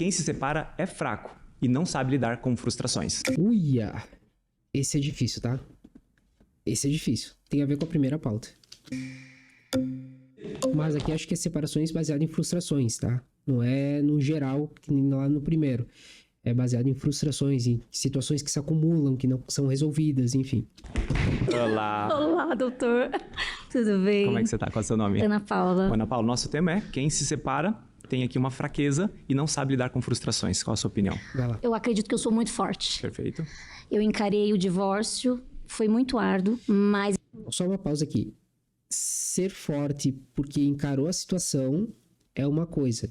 quem se separa é fraco e não sabe lidar com frustrações. Uia! Esse é difícil, tá? Esse é difícil. Tem a ver com a primeira pauta. Mas aqui acho que é separações baseadas em frustrações, tá? Não é no geral, que nem lá no primeiro. É baseado em frustrações, em situações que se acumulam, que não são resolvidas, enfim. Olá! Olá, doutor. Tudo bem? Como é que você tá? Qual é o seu nome? Ana Paula. Ana Paula, nosso tema é quem se separa tem aqui uma fraqueza e não sabe lidar com frustrações. Qual a sua opinião? Vai lá. Eu acredito que eu sou muito forte. Perfeito. Eu encarei o divórcio, foi muito árduo, mas... Só uma pausa aqui. Ser forte porque encarou a situação é uma coisa.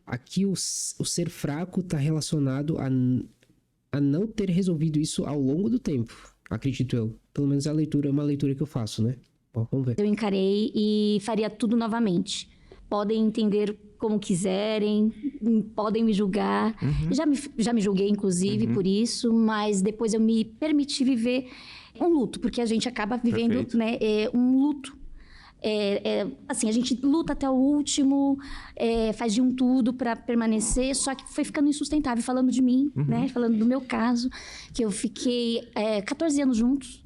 Aqui o ser fraco está relacionado a não ter resolvido isso ao longo do tempo, acredito eu. Pelo menos é uma leitura que eu faço, né? Bom, vamos ver. Eu encarei e faria tudo novamente. Podem entender como quiserem, podem me julgar. Já me julguei, inclusive, por isso, mas depois eu me permiti viver um luto, porque a gente acaba vivendo, né, um luto. Assim, a gente luta até o último, faz de um tudo pra permanecer, só que foi ficando insustentável, falando de mim, né? Falando do meu caso, que eu fiquei 14 anos juntos.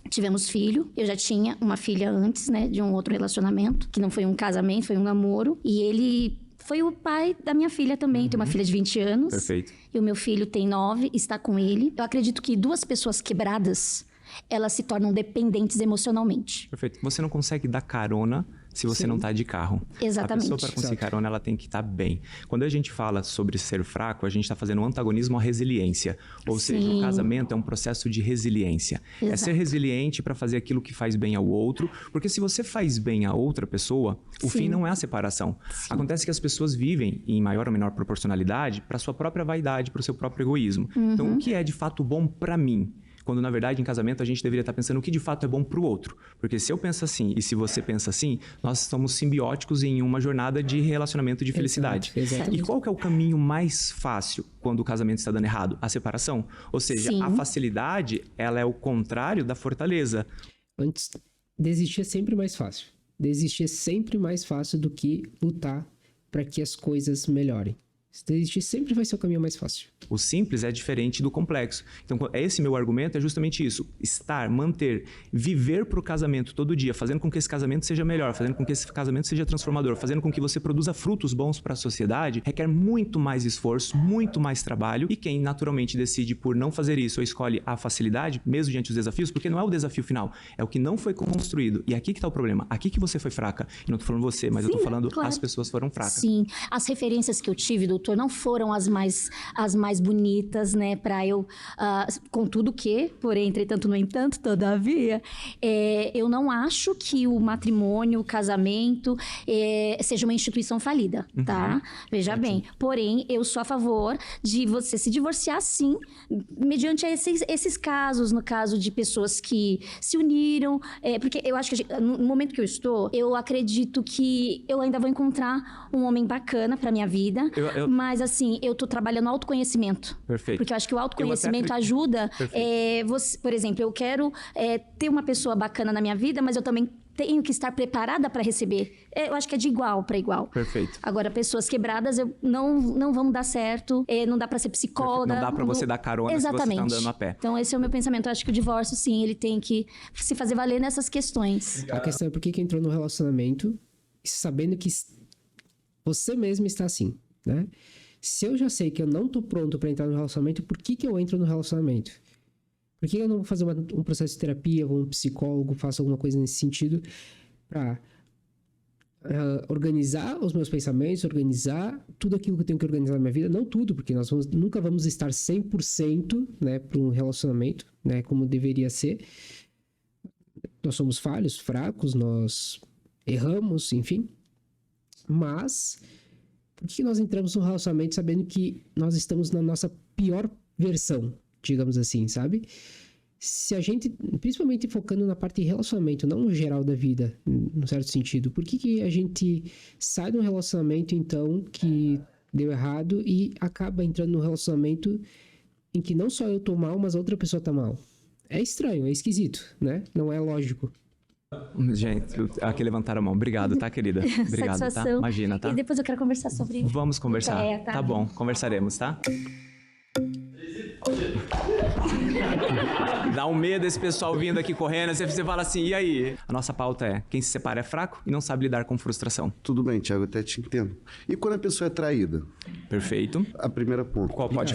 Tivemos filho, eu já tinha uma filha antes, né, de um outro relacionamento, que não foi um casamento, foi um namoro, e ele foi o pai da minha filha também, tem uma filha de 20 anos. Perfeito. E o meu filho tem 9, está com ele. Eu acredito que duas pessoas quebradas, elas se tornam dependentes emocionalmente. Perfeito. Você não consegue dar carona se você não tá de carro. Exatamente. A pessoa, para conseguir carona, ela tem que estar bem. Quando a gente fala sobre ser fraco, a gente está fazendo um antagonismo à resiliência. Ou seja, o casamento é um processo de resiliência. Exato. É ser resiliente para fazer aquilo que faz bem ao outro, porque se você faz bem a outra pessoa, o fim não é a separação. Acontece que as pessoas vivem, em maior ou menor proporcionalidade, para sua própria vaidade, para o seu próprio egoísmo. Então, o que é de fato bom para mim? Quando, na verdade, em casamento, a gente deveria estar pensando o que de fato é bom para o outro. Porque se eu penso assim e se você pensa assim, nós estamos simbióticos em uma jornada de relacionamento de felicidade. Exato. E qual que é o caminho mais fácil quando o casamento está dando errado? A separação. Ou seja, a facilidade, ela é o contrário da fortaleza. Antes, desistir é sempre mais fácil. Desistir é sempre mais fácil do que lutar para que as coisas melhorem. Desistir sempre vai ser o caminho mais fácil. O simples é diferente do complexo. Então, esse meu argumento é justamente isso. Manter, viver para o casamento todo dia, fazendo com que esse casamento seja melhor, fazendo com que esse casamento seja transformador, fazendo com que você produza frutos bons para a sociedade, requer muito mais esforço, muito mais trabalho. E quem naturalmente decide por não fazer isso ou escolhe a facilidade, mesmo diante dos desafios, porque não é o desafio final, é o que não foi construído. E aqui que está o problema. Aqui que você foi fraca. E não estou falando você, mas eu estou falando as pessoas foram fracas. Sim. As referências que eu tive, doutor, não foram as mais bonitas, né, para eu, contudo que, porém, entretanto, no entanto, todavia, eu não acho que o matrimônio, o casamento, seja uma instituição falida, tá? Veja bem, porém, eu sou a favor de você se divorciar, sim, mediante esses casos, no caso de pessoas que se uniram, porque eu acho que no momento que eu estou, eu acredito que eu ainda vou encontrar um homem bacana pra minha vida, mas assim, eu tô trabalhando autoconhecimento. Perfeito. Porque eu acho que o autoconhecimento ajuda. Você, por exemplo, eu quero ter uma pessoa bacana na minha vida, mas eu também tenho que estar preparada para receber. Eu acho que é de igual para igual. Perfeito. Agora, pessoas quebradas não vão dar certo, não dá para ser psicóloga. Não dá para você dar carona. Exatamente. Se você tá andando a pé. Então, esse é o meu pensamento. Eu acho que o divórcio, sim, ele tem que se fazer valer nessas questões. A questão é por que entrou no relacionamento sabendo que você mesmo está assim, né? Se eu já sei que eu não tô pronto para entrar no relacionamento, por que eu entro no relacionamento? Por que eu não vou fazer um processo de terapia, vou um psicólogo, faço alguma coisa nesse sentido para organizar os meus pensamentos, organizar tudo aquilo que eu tenho que organizar na minha vida? Não tudo, porque nós nunca vamos estar 100%, né, para um relacionamento, né, como deveria ser. Nós somos falhos, fracos, nós erramos, enfim. Mas por que nós entramos num relacionamento sabendo que nós estamos na nossa pior versão, digamos assim, sabe? Se a gente, principalmente focando na parte de relacionamento, não no geral da vida, num certo sentido, por que a gente sai de um relacionamento, então, que deu errado e acaba entrando num relacionamento em que não só eu tô mal, mas a outra pessoa tá mal? É estranho, é esquisito, né? Não é lógico. Gente, aqui levantaram a mão. Obrigado, tá, querida? Obrigado, tá? Satisfação. Imagina, tá? E depois eu quero conversar sobre... Vamos conversar. Tá. Tá bom, conversaremos, tá? Dá um medo esse pessoal vindo aqui correndo, você fala assim, e aí? A nossa pauta é, quem se separa é fraco e não sabe lidar com frustração. Tudo bem, Thiago, até te entendo. E quando a pessoa é traída? Perfeito. A primeira ponto.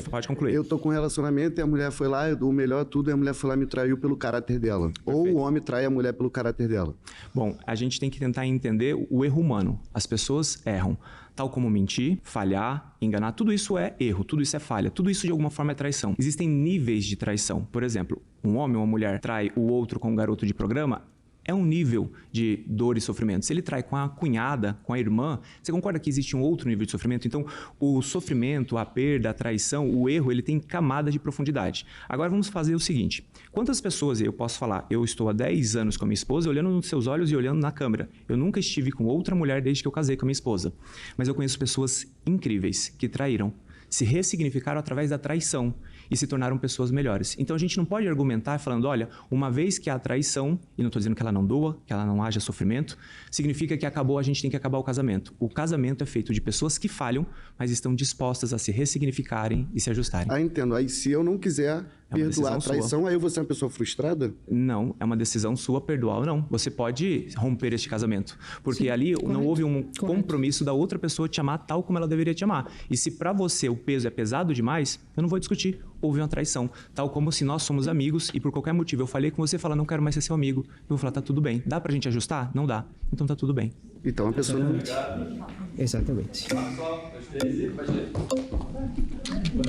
Pode concluir. Eu tô com um relacionamento e a mulher foi lá, o melhor tudo, e a mulher foi lá e me traiu pelo caráter dela. Perfeito. Ou o homem trai a mulher pelo caráter dela. Bom, a gente tem que tentar entender o erro humano. As pessoas erram. Tal como mentir, falhar, enganar, tudo isso é erro, tudo isso é falha, tudo isso de alguma forma é traição. Existem níveis de traição. Por exemplo, um homem ou uma mulher trai o outro com um garoto de programa, é um nível de dor e sofrimento. Se ele trai com a cunhada, com a irmã, você concorda que existe um outro nível de sofrimento? Então, o sofrimento, a perda, a traição, o erro, ele tem camadas de profundidade. Agora vamos fazer o seguinte. Quantas pessoas, eu posso falar, eu estou há 10 anos com a minha esposa, olhando nos seus olhos e olhando na câmera. Eu nunca estive com outra mulher desde que eu casei com a minha esposa. Mas eu conheço pessoas incríveis que traíram, se ressignificaram através da traição e se tornaram pessoas melhores. Então a gente não pode argumentar falando, olha, uma vez que há traição, e não estou dizendo que ela não doa, que ela não haja sofrimento, significa que acabou, a gente tem que acabar o casamento. O casamento é feito de pessoas que falham, mas estão dispostas a se ressignificarem e se ajustarem. Ah, entendo. Aí se eu não quiser perdoar a traição, sua. Aí eu vou ser uma pessoa frustrada? Não, é uma decisão sua perdoar ou não. Você pode romper este casamento, porque ali não houve um compromisso da outra pessoa te amar tal como ela deveria te amar. E se para você o peso é pesado demais, eu não vou discutir. Houve uma traição, tal como se nós somos amigos e por qualquer motivo eu falei com você e falar não quero mais ser seu amigo. Eu vou falar tá tudo bem. Dá pra gente ajustar? Não dá. Então tá tudo bem. Então a pessoa não... Exatamente.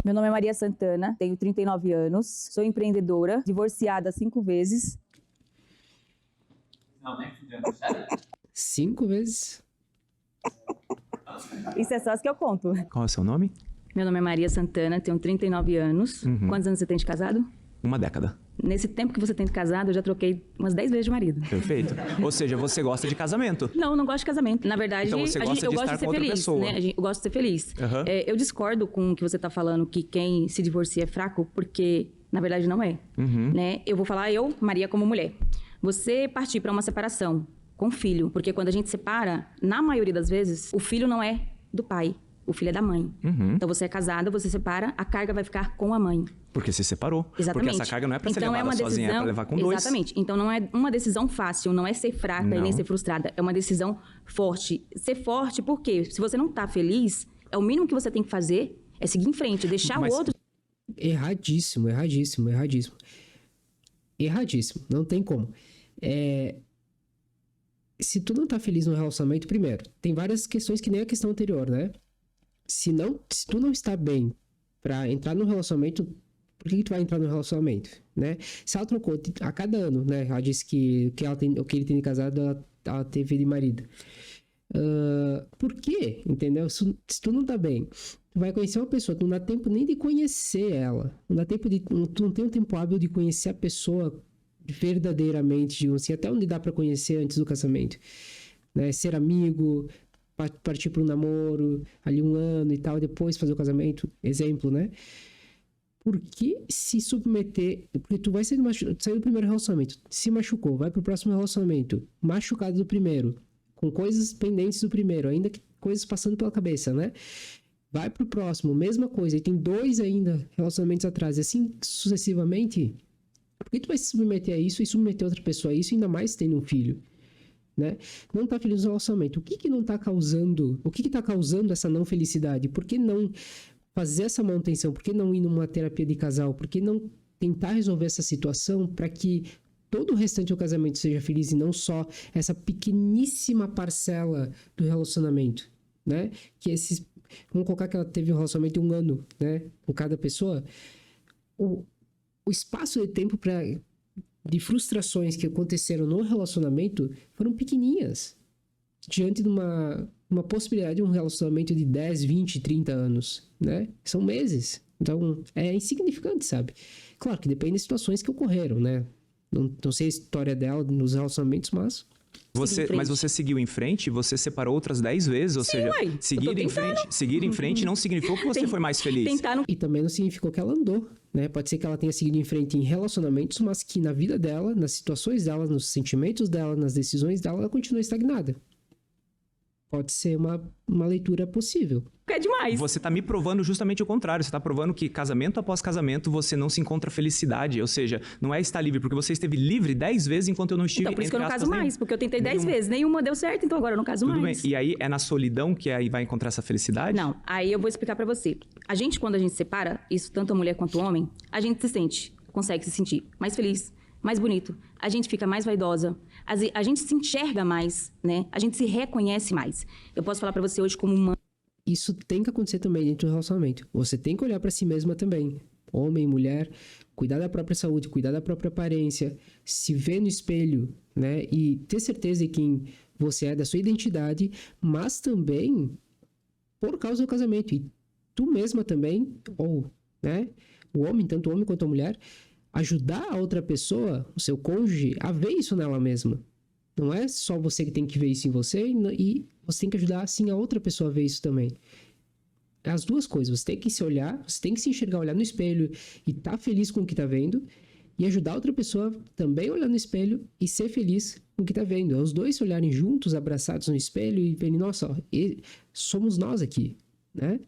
Meu nome é Maria Santana, tenho 39 anos, sou empreendedora, divorciada 5 vezes. Não, nem fudendo, sério? 5 vezes? Isso é só as que eu conto. Qual é o seu nome? Meu nome é Maria Santana, tenho 39 anos. Quantos anos você tem de casado? 1 década. Nesse tempo que você tem de casado, eu já troquei umas 10 vezes de marido. Perfeito. Ou seja, você gosta de casamento. Não gosto de casamento. Na verdade, Então você gosta eu de gosto estar de ser com outra feliz, pessoa. né? Eu gosto de ser feliz. Uhum. Eu discordo com o que você tá falando, que quem se divorcia é fraco, porque na verdade não é. Né? Eu vou falar eu, Maria, como mulher. Você partir para uma separação com filho, porque quando a gente separa, na maioria das vezes, o filho não é do pai. O filho é da mãe. Então você é casada, você separa, a carga vai ficar com a mãe. Porque se separou. Exatamente. Porque essa carga não é pra ser Então, levada sozinha, é pra levar com dois. Exatamente. Então não é uma decisão fácil, não é ser fraca e nem ser frustrada. É uma decisão forte. Ser forte, por quê? Se você não tá feliz, é o mínimo que você tem que fazer é seguir em frente, deixar o outro... Erradíssimo. Não tem como. Se tu não tá feliz no relacionamento, primeiro, tem várias questões que nem a questão anterior, né? Se tu não está bem pra entrar no relacionamento, por que tu vai entrar no relacionamento, né? Se ela trocou a cada ano, né? Ela disse que o que ele tem de casado, ela teve de marido. Por quê? Entendeu? Se tu não tá bem, tu vai conhecer uma pessoa, tu não dá tempo nem de conhecer ela. Tu não tem um tempo hábil de conhecer a pessoa verdadeiramente, digamos assim, até onde dá pra conhecer antes do casamento, né? Ser amigo, partir para um namoro, ali 1 ano e tal, depois fazer o casamento, exemplo, né? Por que se submeter? Porque tu vai sair do primeiro relacionamento, se machucou, vai pro próximo relacionamento, machucado do primeiro, com coisas pendentes do primeiro, ainda que coisas passando pela cabeça, né? Vai pro próximo, mesma coisa, e tem 2 ainda relacionamentos atrás, assim sucessivamente. Por que tu vai se submeter a isso e submeter outra pessoa a isso, ainda mais tendo um filho? Né? Não tá feliz no relacionamento. O que não tá causando? O que tá causando essa não felicidade? Por que não fazer essa manutenção? Por que não ir numa terapia de casal? Por que não tentar resolver essa situação para que todo o restante do casamento seja feliz e não só essa pequeníssima parcela do relacionamento, né? Vamos colocar que ela teve um relacionamento de 1 ano, né? Com cada pessoa. O espaço de tempo de frustrações que aconteceram no relacionamento foram pequenininhas diante de uma possibilidade de um relacionamento de 10, 20, 30 anos, né? São meses. Então, é insignificante, sabe? Claro que depende das situações que ocorreram, né? Não sei a história dela nos relacionamentos, mas Mas você seguiu em frente, você separou outras 10 vezes, ou seja, uai, seguir em frente não significou que você foi mais feliz. E também não significou que ela andou, né? Pode ser que ela tenha seguido em frente em relacionamentos, mas que na vida dela, nas situações dela, nos sentimentos dela, nas decisões dela, ela continua estagnada. Pode ser uma leitura possível. É demais. Você tá me provando justamente o contrário. Você tá provando que casamento após casamento você não se encontra felicidade. Ou seja, não é estar livre, porque você esteve livre 10 vezes enquanto eu não estive. Então, por isso que eu não caso mais, porque eu tentei 10 vezes, nenhuma deu certo, então agora eu não caso Tudo mais. bem. E aí é na solidão que aí vai encontrar essa felicidade? Não, aí eu vou explicar pra você. Quando a gente separa, isso tanto a mulher quanto o homem, a gente consegue se sentir mais feliz, mais bonito. A gente fica mais vaidosa. A gente se enxerga mais, né? A gente se reconhece mais. Eu posso falar pra você hoje como uma... Isso tem que acontecer também dentro do relacionamento. Você tem que olhar pra si mesma também. Homem, mulher, cuidar da própria saúde, cuidar da própria aparência, se ver no espelho, né? E ter certeza de quem você é, da sua identidade, mas também por causa do casamento. E tu mesma também, ou, né? O homem, tanto o homem quanto a mulher, ajudar a outra pessoa, o seu cônjuge, a ver isso nela mesma. Não é só você que tem que ver isso em você, e você tem que ajudar, assim, a outra pessoa a ver isso também. As duas coisas. Você tem que se olhar, você tem que se enxergar, olhar no espelho e tá feliz com o que tá vendo, e ajudar a outra pessoa também a olhar no espelho e ser feliz com o que tá vendo. Os dois se olharem juntos, abraçados no espelho e verem, nossa, ó, somos nós aqui, né?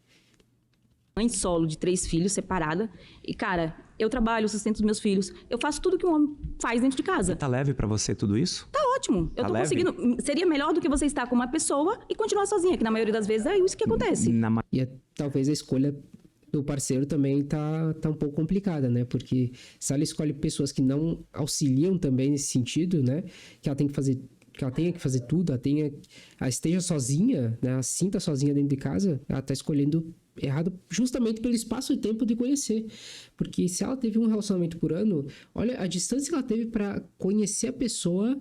Mãe solo de 3 filhos, separada. E, cara, eu trabalho, sustento os meus filhos. Eu faço tudo que um homem faz dentro de casa. Tá leve pra você tudo isso? Tá ótimo. Eu Tá tô leve? conseguindo. Seria melhor do que você estar com uma pessoa e continuar sozinha, que na maioria das vezes é isso que acontece. E talvez a escolha do parceiro também tá um pouco complicada, né? Porque se ela escolhe pessoas que não auxiliam também nesse sentido, né? Que ela tenha que fazer tudo, ela esteja sozinha, né? Ela se sinta sozinha dentro de casa, ela tá escolhendo errado justamente pelo espaço e tempo de conhecer. Porque se ela teve um relacionamento por ano, olha a distância que ela teve para conhecer a pessoa,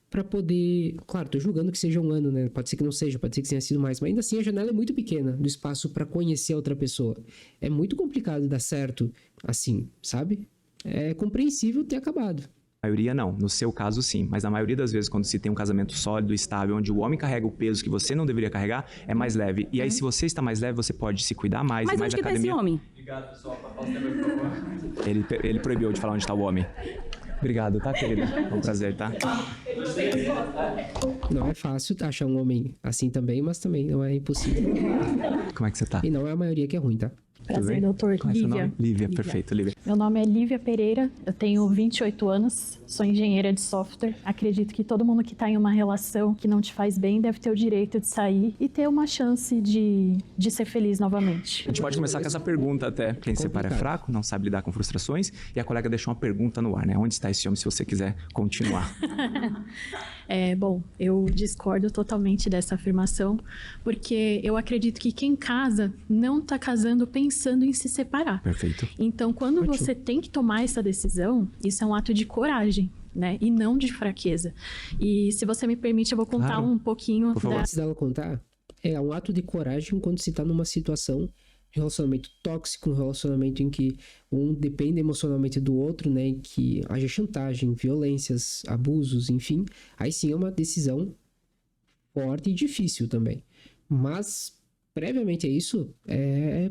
para poder... Claro, tô julgando que seja um ano, né? Pode ser que não seja, pode ser que tenha sido mais, mas ainda assim a janela é muito pequena do espaço para conhecer a outra pessoa. É muito complicado dar certo assim, sabe? É compreensível ter acabado. A maioria não, no seu caso sim, mas na maioria das vezes quando se tem um casamento sólido, estável, onde o homem carrega o peso que você não deveria carregar, é mais leve. E aí se você está mais leve, você pode se cuidar mais, Mas mais onde que tá esse homem? Obrigado, pessoal. Ele proibiu de falar onde está o homem. Obrigado, tá, querida? É um prazer, tá? Não é fácil achar um homem assim também, mas também não é impossível. Como é que você tá? E não é a maioria que é ruim, tá? Prazer, doutor. Qual é seu Lívia. nome? Lívia, perfeito, Lívia. Meu nome é Lívia Pereira, eu tenho 28 anos, sou engenheira de software. Acredito que todo mundo que está em uma relação que não te faz bem deve ter o direito de sair e ter uma chance de ser feliz novamente. A gente pode começar com essa pergunta até. Quem separa é fraco, não sabe lidar com frustrações. E a colega deixou uma pergunta no ar, né? Onde está esse homem, se você quiser continuar? Bom, eu discordo totalmente dessa afirmação, porque eu acredito que quem casa não está casando pensando em se separar. Perfeito. Então, quando Ótimo. você tem que tomar essa decisão, isso é um ato de coragem, né? E não de fraqueza. E se você me permite, eu vou contar Claro. um pouquinho Por favor. Antes dela contar, é um ato de coragem quando se tá numa situação de relacionamento tóxico, um relacionamento em que um depende emocionalmente do outro, né? Em que haja chantagem, violências, abusos, enfim. Aí sim é uma decisão forte e difícil também. Mas, previamente a isso, é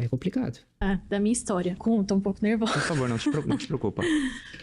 complicado. da minha história. Tô um pouco nervosa. Por favor, não te preocupa.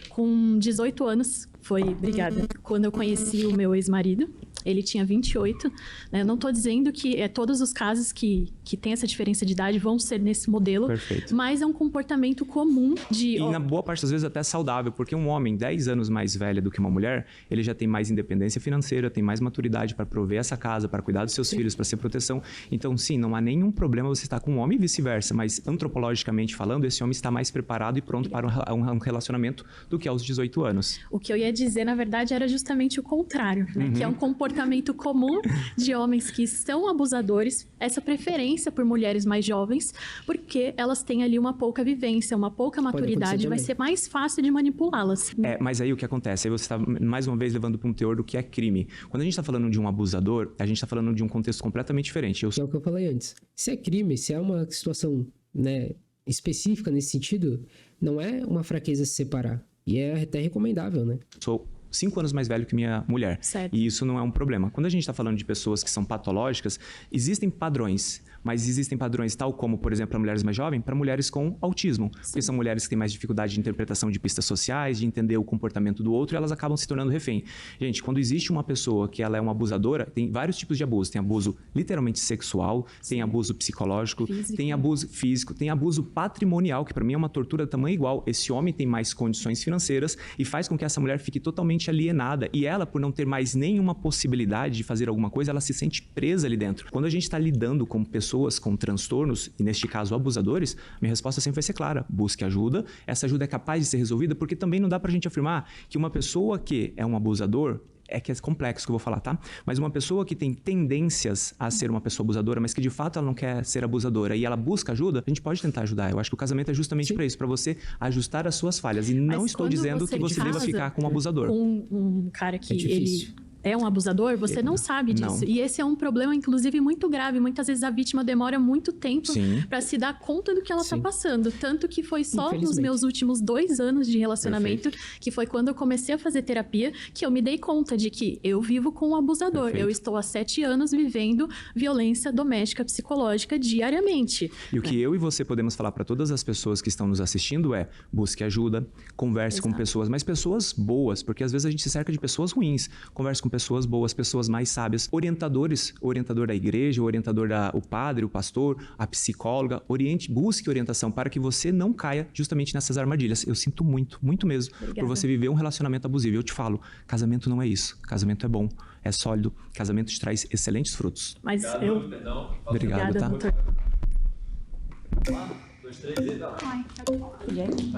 Com 18 anos, obrigada, quando eu conheci o meu ex-marido. Ele tinha 28, né? Eu não tô dizendo que todos os casos que tem essa diferença de idade vão ser nesse modelo. Perfeito. Mas é um comportamento comum de... E na boa parte das vezes até saudável, porque um homem 10 anos mais velho do que uma mulher, ele já tem mais independência financeira, tem mais maturidade para prover essa casa, para cuidar dos seus filhos, para ser proteção. Então, sim, não há nenhum problema você estar com um homem e vice-versa, mas antropologicamente falando, esse homem está mais preparado e pronto para um relacionamento do que aos 18 anos. O que eu ia dizer, na verdade, era justamente o contrário, né? Que é um comportamento comum de homens que são abusadores, essa preferência por mulheres mais jovens, porque elas têm ali uma pouca vivência, uma pouca maturidade, vai ser mais fácil de manipulá-las. Mas aí o que acontece? Aí você está, mais uma vez, levando para um teor do que é crime. Quando a gente está falando de um abusador, a gente está falando de um contexto completamente diferente. Que é o que eu falei antes. Se é crime, se é uma situação, né, específica nesse sentido, não é uma fraqueza se separar. E é até recomendável, né? Sou 5 anos mais velho que minha mulher. Certo. E isso não é um problema. Quando a gente está falando de pessoas que são patológicas, existem padrões, mas existem padrões tal como, por exemplo, para mulheres mais jovens, para mulheres com autismo. Porque são mulheres que têm mais dificuldade de interpretação de pistas sociais, de entender o comportamento do outro, e elas acabam se tornando refém. Gente, quando existe uma pessoa que ela é uma abusadora, tem vários tipos de abuso. Tem abuso literalmente sexual, tem abuso psicológico, tem abuso físico, tem abuso patrimonial, que para mim é uma tortura de tamanho igual. Esse homem tem mais condições financeiras e faz com que essa mulher fique totalmente alienada. E ela, por não ter mais nenhuma possibilidade de fazer alguma coisa, ela se sente presa ali dentro. Quando a gente está lidando com pessoas com transtornos, e neste caso abusadores, minha resposta sempre vai ser clara: busque ajuda. Essa ajuda é capaz de ser resolvida, porque também não dá pra gente afirmar que uma pessoa que é um abusador, é que é complexo que eu vou falar, tá? Mas uma pessoa que tem tendências a ser uma pessoa abusadora, mas que de fato ela não quer ser abusadora e ela busca ajuda, a gente pode tentar ajudar. Eu acho que o casamento é justamente para isso, para você ajustar as suas falhas. E não estou dizendo que você deva ficar com um abusador. Um cara que difícil. ele é um abusador, você não sabe disso. Não. E esse é um problema, inclusive, muito grave. Muitas vezes a vítima demora muito tempo Sim. para se dar conta do que ela tá Sim. passando. Tanto que foi só nos Infelizmente. meus últimos 2 anos de relacionamento, que foi quando eu comecei a fazer terapia, que eu me dei conta de que eu vivo com um abusador. Perfeito. Eu estou há 7 anos vivendo violência doméstica psicológica diariamente. E o que eu e você podemos falar para todas as pessoas que estão nos assistindo é: busque ajuda, converse com Exato. pessoas, mas pessoas boas, porque às vezes a gente se cerca de pessoas ruins. Converse com pessoas boas, pessoas mais sábias, orientadores, o orientador da igreja, o padre, o pastor, a psicóloga, busque orientação para que você não caia justamente nessas armadilhas. Eu sinto muito, muito mesmo, por você viver um relacionamento abusivo. Eu te falo, casamento não é isso. Casamento é bom, é sólido, casamento te traz excelentes frutos. Mas Obrigado, Obrigada, tá? doutor.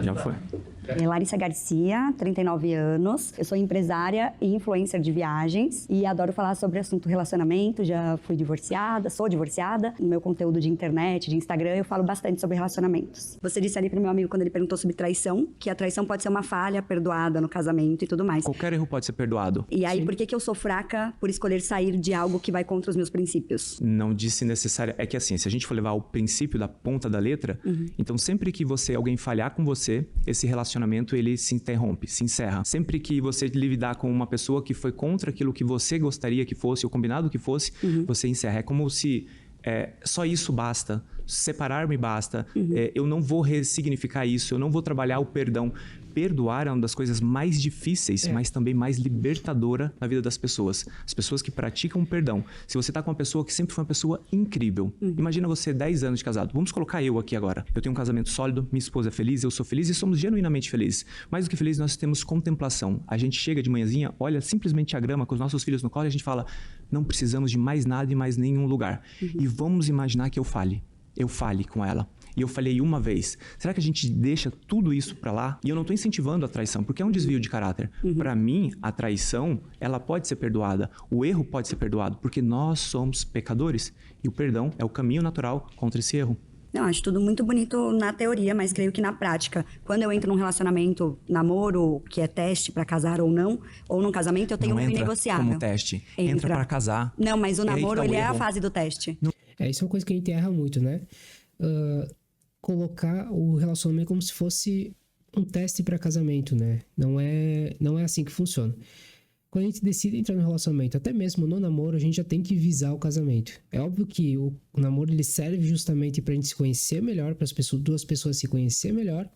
Já foi. Larissa Garcia, 39 anos. Eu sou empresária e influencer de viagens e adoro falar sobre assunto relacionamento. Já fui divorciada, sou divorciada. No meu conteúdo de internet, de Instagram, eu falo bastante sobre relacionamentos. Você disse ali pro meu amigo, quando ele perguntou sobre traição, que a traição pode ser uma falha perdoada no casamento e tudo mais. Qualquer erro pode ser perdoado. E aí, por que eu sou fraca por escolher sair de algo que vai contra os meus princípios? Não disse necessário. É que assim, se a gente for levar o princípio da ponta da letra, então sempre que alguém falhar com você, esse relacionamento ele se interrompe, se encerra. Sempre que você lidar com uma pessoa que foi contra aquilo que você gostaria que fosse, ou combinado que fosse, você encerra. É como se só isso basta, separar-me basta, eu não vou ressignificar isso, eu não vou trabalhar o perdão. Perdoar é uma das coisas mais difíceis, mas também mais libertadora na vida das pessoas. As pessoas que praticam o perdão. Se você tá com uma pessoa que sempre foi uma pessoa incrível, imagina você 10 anos de casado. Vamos colocar eu aqui agora. Eu tenho um casamento sólido, minha esposa é feliz, eu sou feliz e somos genuinamente felizes. Mais do que feliz, nós temos contemplação. A gente chega de manhãzinha, olha simplesmente a grama com os nossos filhos no colo e a gente fala: não precisamos de mais nada em mais nenhum lugar. E vamos imaginar que eu fale com ela. E eu falhei uma vez. Será que a gente deixa tudo isso pra lá? E eu não tô incentivando a traição, porque é um desvio de caráter. Pra mim, a traição, ela pode ser perdoada. O erro pode ser perdoado, porque nós somos pecadores. E o perdão é o caminho natural contra esse erro. Não, acho tudo muito bonito na teoria, mas creio que na prática, quando eu entro num relacionamento, namoro, que é teste pra casar ou não, ou num casamento, eu tenho Não um entra inegociável. como teste. Entra para casar. Não, mas o É aí que namoro, tá o ele é a erro. fase do teste. Isso é uma coisa que a gente erra muito, né? Colocar o relacionamento como se fosse um teste para casamento, né? Não é assim que funciona. Quando a gente decide entrar no relacionamento, até mesmo no namoro, a gente já tem que visar o casamento. É óbvio que o namoro ele serve justamente para a gente se conhecer melhor, para duas pessoas se conhecer melhor.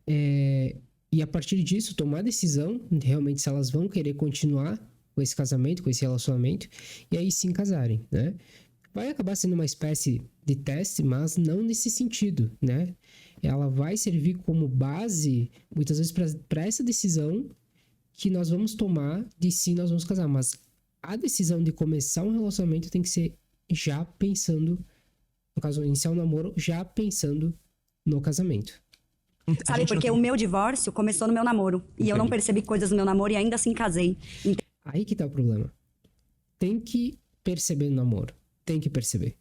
E a partir disso, tomar a decisão, realmente, se elas vão querer continuar com esse casamento, com esse relacionamento, e aí sim casarem, né? Vai acabar sendo uma espécie de teste, mas não nesse sentido, né? Ela vai servir como base, muitas vezes, para essa decisão que nós vamos tomar de se nós vamos casar. Mas a decisão de começar um relacionamento tem que ser já pensando, no caso, iniciar um namoro, já pensando no casamento. Sabe, porque o meu divórcio começou no meu namoro. E eu não percebi coisas no meu namoro e ainda assim casei. Aí que tá o problema. Tem que perceber no namoro. Tem que perceber.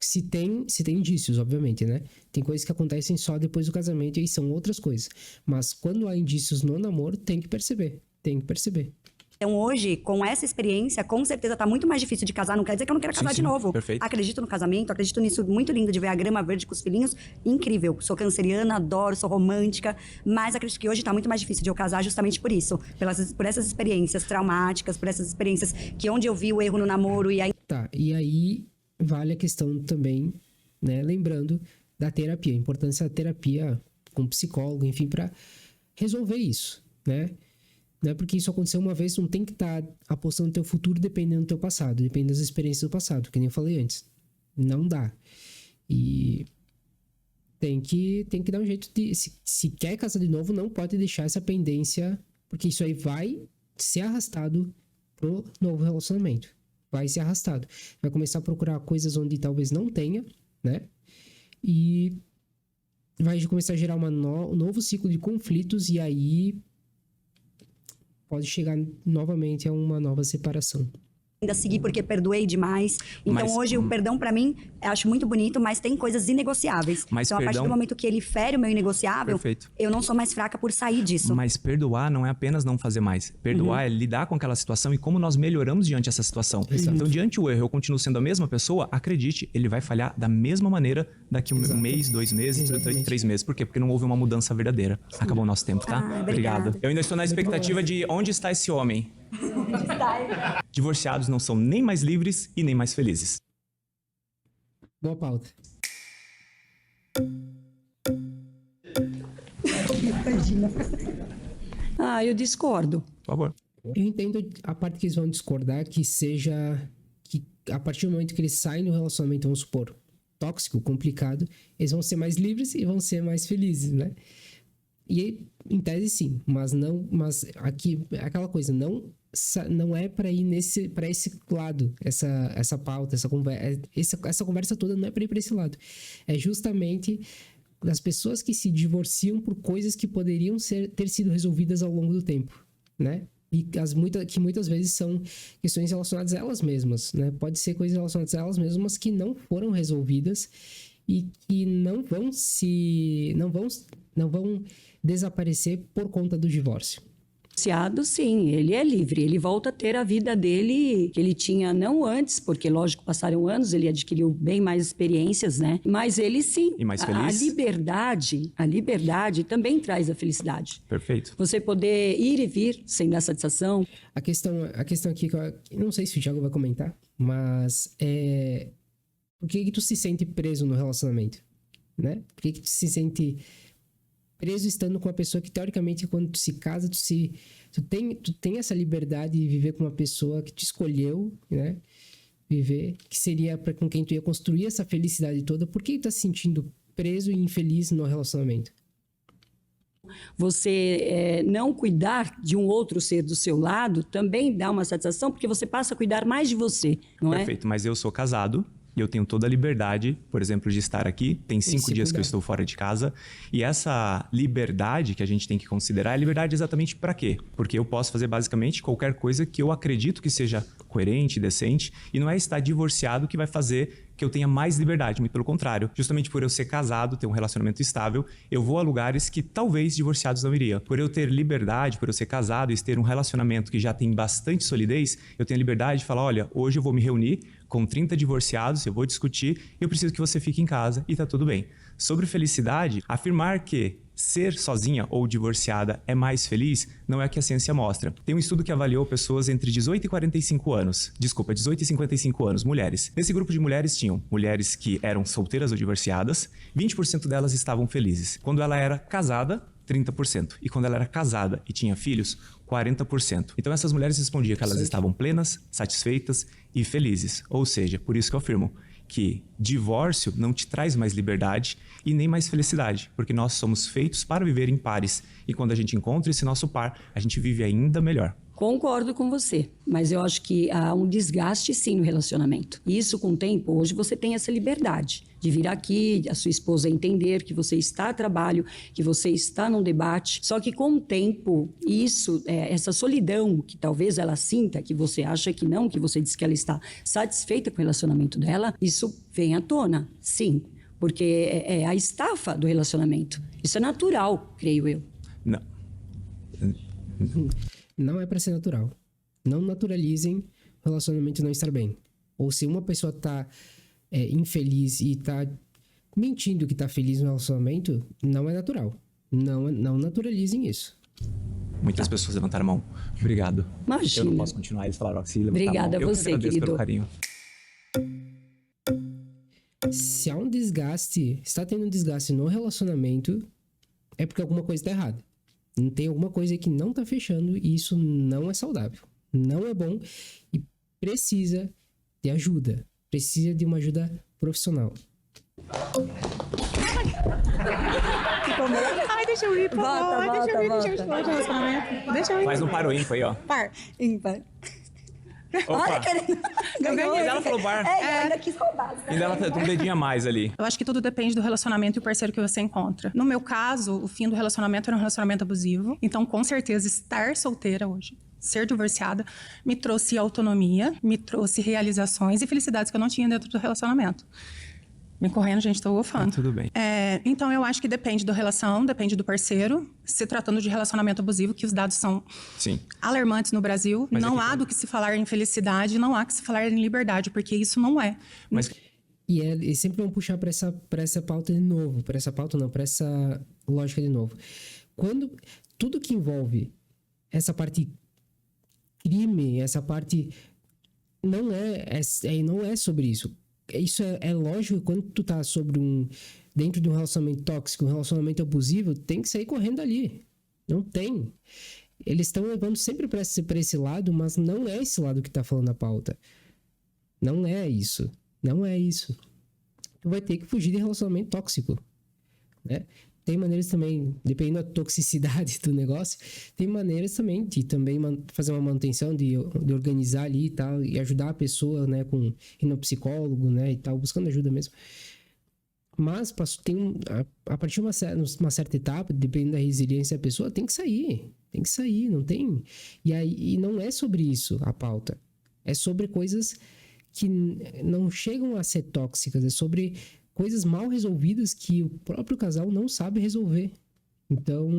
Se tem indícios, obviamente, né? Tem coisas que acontecem só depois do casamento e aí são outras coisas. Mas quando há indícios no namoro, tem que perceber. Tem que perceber. Então, hoje, com essa experiência, com certeza tá muito mais difícil de casar. Não quer dizer que eu não quero casar de novo. Perfeito. Acredito no casamento, acredito nisso muito lindo de ver a grama verde com os filhinhos. Incrível. Sou canceriana, adoro, sou romântica. Mas acredito que hoje tá muito mais difícil de eu casar justamente por isso. Por essas experiências traumáticas, por essas experiências que onde eu vi o erro no namoro e aí... Tá, e aí vale a questão também, né? Lembrando da terapia. A importância da terapia com psicólogo, enfim, para resolver isso, né? Não é porque isso aconteceu uma vez, não tem que estar apostando no teu futuro dependendo do teu passado, dependendo das experiências do passado, que nem eu falei antes. Não dá. E tem que dar um jeito de... Se quer casar de novo, não pode deixar essa pendência, porque isso aí vai ser arrastado pro novo relacionamento. Vai ser arrastado. Vai começar a procurar coisas onde talvez não tenha, né? E vai começar a gerar um novo ciclo de conflitos e aí pode chegar novamente a uma nova separação. Ainda seguir porque perdoei demais. Então, hoje, o perdão, pra mim, eu acho muito bonito, mas tem coisas inegociáveis. Então, a partir do momento que ele fere o meu inegociável, eu não sou mais fraca por sair disso. Mas perdoar não é apenas não fazer mais. Perdoar é lidar com aquela situação e como nós melhoramos diante dessa situação. Exato. Então, diante do erro, eu continuo sendo a mesma pessoa, acredite, ele vai falhar da mesma maneira daqui um mês, 2 meses, 3 meses. Por quê? Porque não houve uma mudança verdadeira. Acabou o nosso tempo, tá? Obrigado. Eu ainda estou na expectativa de onde está esse homem. Divorciados não são nem mais livres e nem mais felizes. Boa pauta. Eu discordo. Por favor. Eu entendo a parte que eles vão discordar, que seja que a partir do momento que eles saem do relacionamento, vamos supor, tóxico, complicado, eles vão ser mais livres e vão ser mais felizes, né? E em tese sim, mas aqui aquela coisa, não é para ir para esse lado, essa pauta, essa conversa toda não é para ir para esse lado. É justamente das pessoas que se divorciam por coisas que poderiam ter sido resolvidas ao longo do tempo, né? E que muitas vezes são questões relacionadas a elas mesmas, né? Pode ser coisas relacionadas a elas mesmas, mas que não foram resolvidas e que não vão desaparecer por conta do divórcio. Sim, ele é livre, ele volta a ter a vida dele que ele tinha não antes, porque lógico, passaram anos, ele adquiriu bem mais experiências, né? Mas ele sim. E mais feliz. A liberdade também traz a felicidade. Perfeito. Você poder ir e vir sem dar satisfação. A questão aqui, que eu não sei se o Thiago vai comentar, mas por que tu se sente preso no relacionamento, né? Por que tu se sente preso estando com uma pessoa que, teoricamente, quando tu se casa, tu tem essa liberdade de viver com uma pessoa que te escolheu, né? Viver, que seria com quem tu ia construir essa felicidade toda. Por que tu tá se sentindo preso e infeliz no relacionamento? Você não cuidar de um outro ser do seu lado também dá uma satisfação, porque você passa a cuidar mais de você, não é? Perfeito, mas eu sou casado. E eu tenho toda a liberdade, por exemplo, de estar aqui. Tem 5 dias que eu estou fora de casa. E essa liberdade que a gente tem que considerar, é liberdade exatamente para quê? Porque eu posso fazer basicamente qualquer coisa que eu acredito que seja coerente, decente. E não é estar divorciado que vai fazer que eu tenha mais liberdade, muito pelo contrário. Justamente por eu ser casado, ter um relacionamento estável, eu vou a lugares que talvez divorciados não iriam. Por eu ter liberdade, por eu ser casado e ter um relacionamento que já tem bastante solidez, eu tenho a liberdade de falar, olha, hoje eu vou me reunir com 30 divorciados, eu vou discutir, eu preciso que você fique em casa e tá tudo bem. Sobre felicidade, afirmar que ser sozinha ou divorciada é mais feliz não é o que a ciência mostra. Tem um estudo que avaliou pessoas entre 18 e 45 anos. Desculpa, 18 e 55 anos, mulheres. Nesse grupo de mulheres tinham mulheres que eram solteiras ou divorciadas, 20% delas estavam felizes. Quando ela era casada, 30%. E quando ela era casada e tinha filhos, 40%. Então essas mulheres respondiam que elas estavam plenas, satisfeitas e felizes. Ou seja, por isso que eu afirmo que divórcio não te traz mais liberdade e nem mais felicidade, porque nós somos feitos para viver em pares. E quando a gente encontra esse nosso par, a gente vive ainda melhor. Concordo com você, mas eu acho que há um desgaste sim no relacionamento. E isso com o tempo, hoje você tem essa liberdade de vir aqui, a sua esposa entender que você está a trabalho, que você está num debate. Só que com o tempo, isso, essa solidão que talvez ela sinta, que você acha que não, que você diz que ela está satisfeita com o relacionamento dela, isso vem à tona, sim. Porque é a estafa do relacionamento. Isso é natural, creio eu. Não. Não é para ser natural. Não naturalizem o relacionamento não estar bem. Ou se uma pessoa tá infeliz e tá mentindo que tá feliz no relacionamento, não é natural. Não naturalizem isso. Muitas pessoas levantaram a mão. Obrigado. Imagina. Eu não posso continuar. Eles falaram que se levantar Obrigada a mão. a você, Eu que agradeço querido. pelo carinho. Se há um desgaste, está tendo um desgaste no relacionamento, é porque alguma coisa está errada. Tem alguma coisa que não está fechando e isso não é saudável. Não é bom e precisa de ajuda. Precisa de uma ajuda profissional. Ai, deixa eu ir, por favor. Deixa eu ir, deixa eu explorar de relacionamento. Deixa eu ir. Faz um par ou ímpar aí, ó. Par. Ímpar. Opa. Olha, querendo. Ganhou. Mas ela falou bar. Eu ainda quis roubar. Ainda ela tem um dedinho a mais ali. Eu acho que tudo depende do relacionamento e o parceiro que você encontra. No meu caso, o fim do relacionamento era um relacionamento abusivo. Então, com certeza, estar solteira hoje, ser divorciada, me trouxe autonomia, me trouxe realizações e felicidades que eu não tinha dentro do relacionamento. Me correndo, gente, tô ufando. Tudo bem. Então, eu acho que depende da relação, depende do parceiro. Se tratando de relacionamento abusivo, que os dados são Sim. alarmantes no Brasil, Mas não é que há do que se falar em felicidade, não há que se falar em liberdade, porque isso não é. Mas E sempre vão puxar para essa pauta de novo. Para essa pauta não, para essa lógica de novo. Quando tudo que envolve essa parte crime, essa parte não é sobre isso. Isso é lógico, quando tu tá dentro de um relacionamento tóxico, um relacionamento abusivo, tem que sair correndo ali. Não tem. Eles estão levando sempre para esse lado, mas não é esse lado que tá falando a pauta. Não é isso. Não é isso. Tu vai ter que fugir de relacionamento tóxico, né? Tem maneiras também, dependendo da toxicidade do negócio, tem maneiras também de também fazer uma manutenção, de organizar ali e tal, e ajudar a pessoa, né, ir no psicólogo, né, e tal, buscando ajuda mesmo. Mas a partir de uma certa etapa, dependendo da resiliência da pessoa, tem que sair, não tem. E não é sobre isso a pauta. É sobre coisas que não chegam a ser tóxicas, é sobre coisas mal resolvidas que o próprio casal não sabe resolver. Então,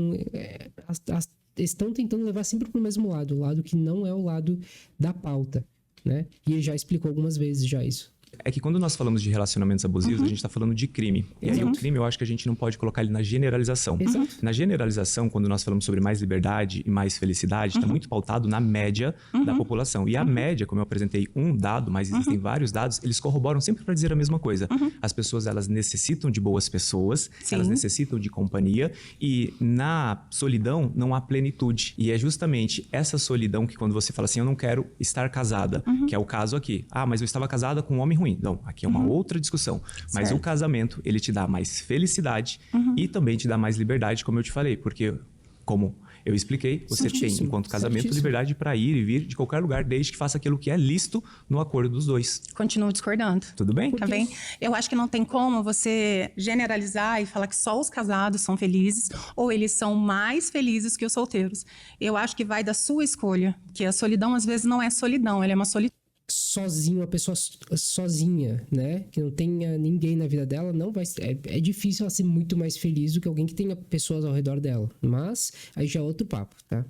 estão tentando levar sempre para o mesmo lado, o lado que não é o lado da pauta, né? E ele já explicou algumas vezes já isso. É que quando nós falamos de relacionamentos abusivos, a gente está falando de crime. E aí o crime, eu acho que a gente não pode colocar ele na generalização. Exato. Na generalização, quando nós falamos sobre mais liberdade e mais felicidade, está muito pautado na média da população. E a média, como eu apresentei um dado, mas existem vários dados, eles corroboram sempre para dizer a mesma coisa. As pessoas, elas necessitam de boas pessoas, elas necessitam de companhia, e na solidão não há plenitude. E é justamente essa solidão que quando você fala assim, eu não quero estar casada, que é o caso aqui. Ah, mas eu estava casada com um homem ruim. Não, aqui é uma outra discussão. Mas o casamento, ele te dá mais felicidade e também te dá mais liberdade, como eu te falei. Porque, como eu expliquei, você tem, enquanto casamento, liberdade para ir e vir de qualquer lugar, desde que faça aquilo que é lícito no acordo dos dois. Continuo discordando. Tudo bem? Tá bem? Eu acho que não tem como você generalizar e falar que só os casados são felizes ou eles são mais felizes que os solteiros. Eu acho que vai da sua escolha, que a solidão às vezes não é solidão, ela é uma solitude. Sozinho, uma pessoa sozinha, né? Que não tenha ninguém na vida dela, não vai ser. É difícil ela ser muito mais feliz do que alguém que tenha pessoas ao redor dela. Mas aí já é outro papo, tá?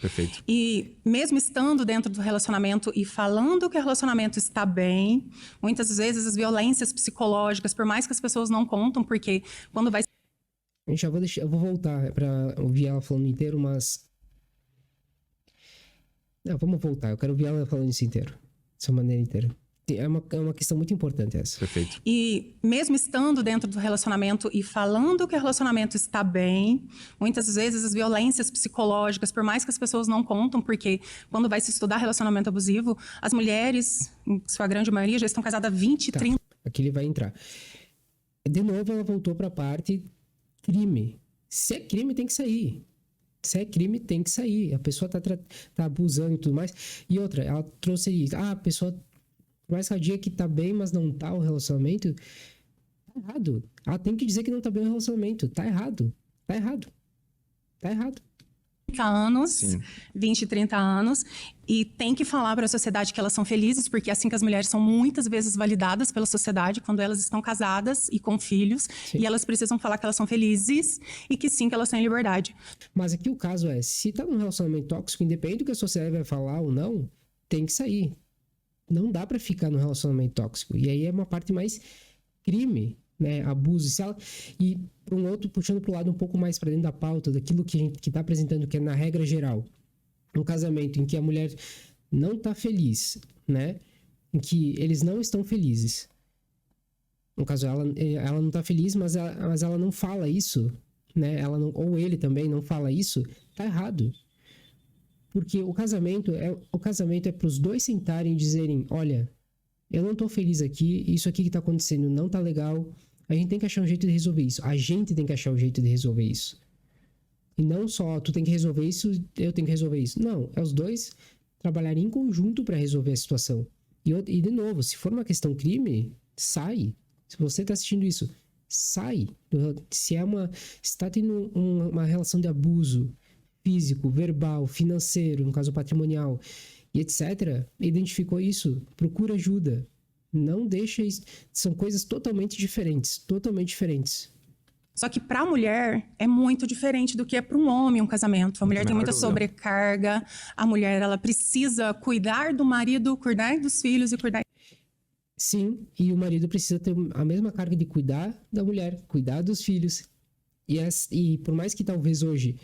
Perfeito. E mesmo estando dentro do relacionamento e falando que o relacionamento está bem, muitas vezes as violências psicológicas, por mais que as pessoas não contam, porque quando vai... Eu vou voltar pra ouvir ela falando inteiro, mas... Não, vamos voltar. Eu quero ouvir ela falando isso inteiro. Dessa maneira inteira. É uma questão muito importante essa. Perfeito. E mesmo estando dentro do relacionamento e falando que o relacionamento está bem, muitas vezes as violências psicológicas, por mais que as pessoas não contam, porque quando vai se estudar relacionamento abusivo, as mulheres, em sua grande maioria, já estão casadas há 20, 30... Aqui ele vai entrar. De novo, ela voltou para a parte crime. Se é crime, tem que sair. Se é crime, tem que sair. A pessoa tá abusando e tudo mais. E outra, ela trouxe isso. A pessoa, por mais que ela diga que tá bem, mas não tá o relacionamento, tá errado. Ela tem que dizer que não tá bem o relacionamento. Tá errado. Tá errado. Tá errado. anos, Sim. 20, 30 anos, e tem que falar para a sociedade que elas são felizes, porque é assim que as mulheres são muitas vezes validadas pela sociedade quando elas estão casadas e com filhos, Sim. e elas precisam falar que elas são felizes e que sim, que elas têm liberdade. Mas aqui o caso é, se tá num relacionamento tóxico, independente do que a sociedade vai falar ou não, tem que sair. Não dá pra ficar num relacionamento tóxico. E aí é uma parte mais crime, né? Abuso. E por um outro, puxando pro lado um pouco mais pra dentro da pauta, daquilo que a gente que tá apresentando, que é na regra geral. Um casamento em que a mulher não tá feliz, né? Em que eles não estão felizes. No caso, ela não tá feliz, mas ela não fala isso, né? Ou ele também não fala isso, tá errado. Porque o casamento é para os dois sentarem e dizerem, olha, eu não tô feliz aqui, isso aqui que tá acontecendo não tá legal, a gente tem que achar um jeito de resolver isso. A gente tem que achar um jeito de resolver isso. E não só, tu tem que resolver isso, eu tenho que resolver isso. Não, é os dois trabalharem em conjunto para resolver a situação. E de novo, se for uma questão crime, sai. Se você tá assistindo isso, sai. Se tá tendo uma relação de abuso físico, verbal, financeiro, no caso patrimonial, e etc., identificou isso, procura ajuda. Não deixa isso. São coisas totalmente diferentes. Totalmente diferentes. Só que para a mulher é muito diferente do que é para um homem um casamento. A mulher tem muita sobrecarga. A mulher, ela precisa cuidar do marido, cuidar dos filhos e cuidar... Sim, e o marido precisa ter a mesma carga de cuidar da mulher, cuidar dos filhos. E por mais que talvez hoje,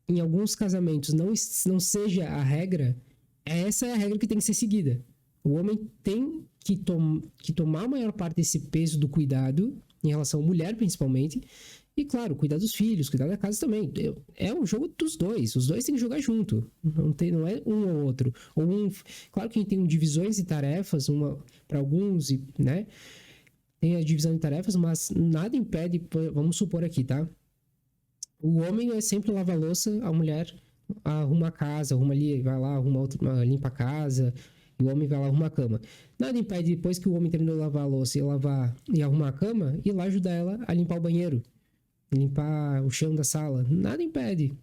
em alguns casamentos, não seja a regra, essa é a regra que tem que ser seguida. O homem tem que tomar a maior parte desse peso do cuidado, em relação à mulher principalmente, e claro, cuidar dos filhos, cuidar da casa também. É um jogo dos dois, os dois têm que jogar junto, não é um ou outro. Claro que a gente tem divisões de tarefas, uma para alguns, né? Tem a divisão de tarefas, mas nada impede, vamos supor aqui, tá? O homem é sempre lavar a louça, a mulher arruma a casa, arruma ali, vai lá, limpa a casa, e o homem vai lá arrumar a cama. Nada impede, depois que o homem terminou de lavar a louça e arrumar a cama, ir lá ajudar ela a limpar o banheiro, limpar o chão da sala. Nada impede.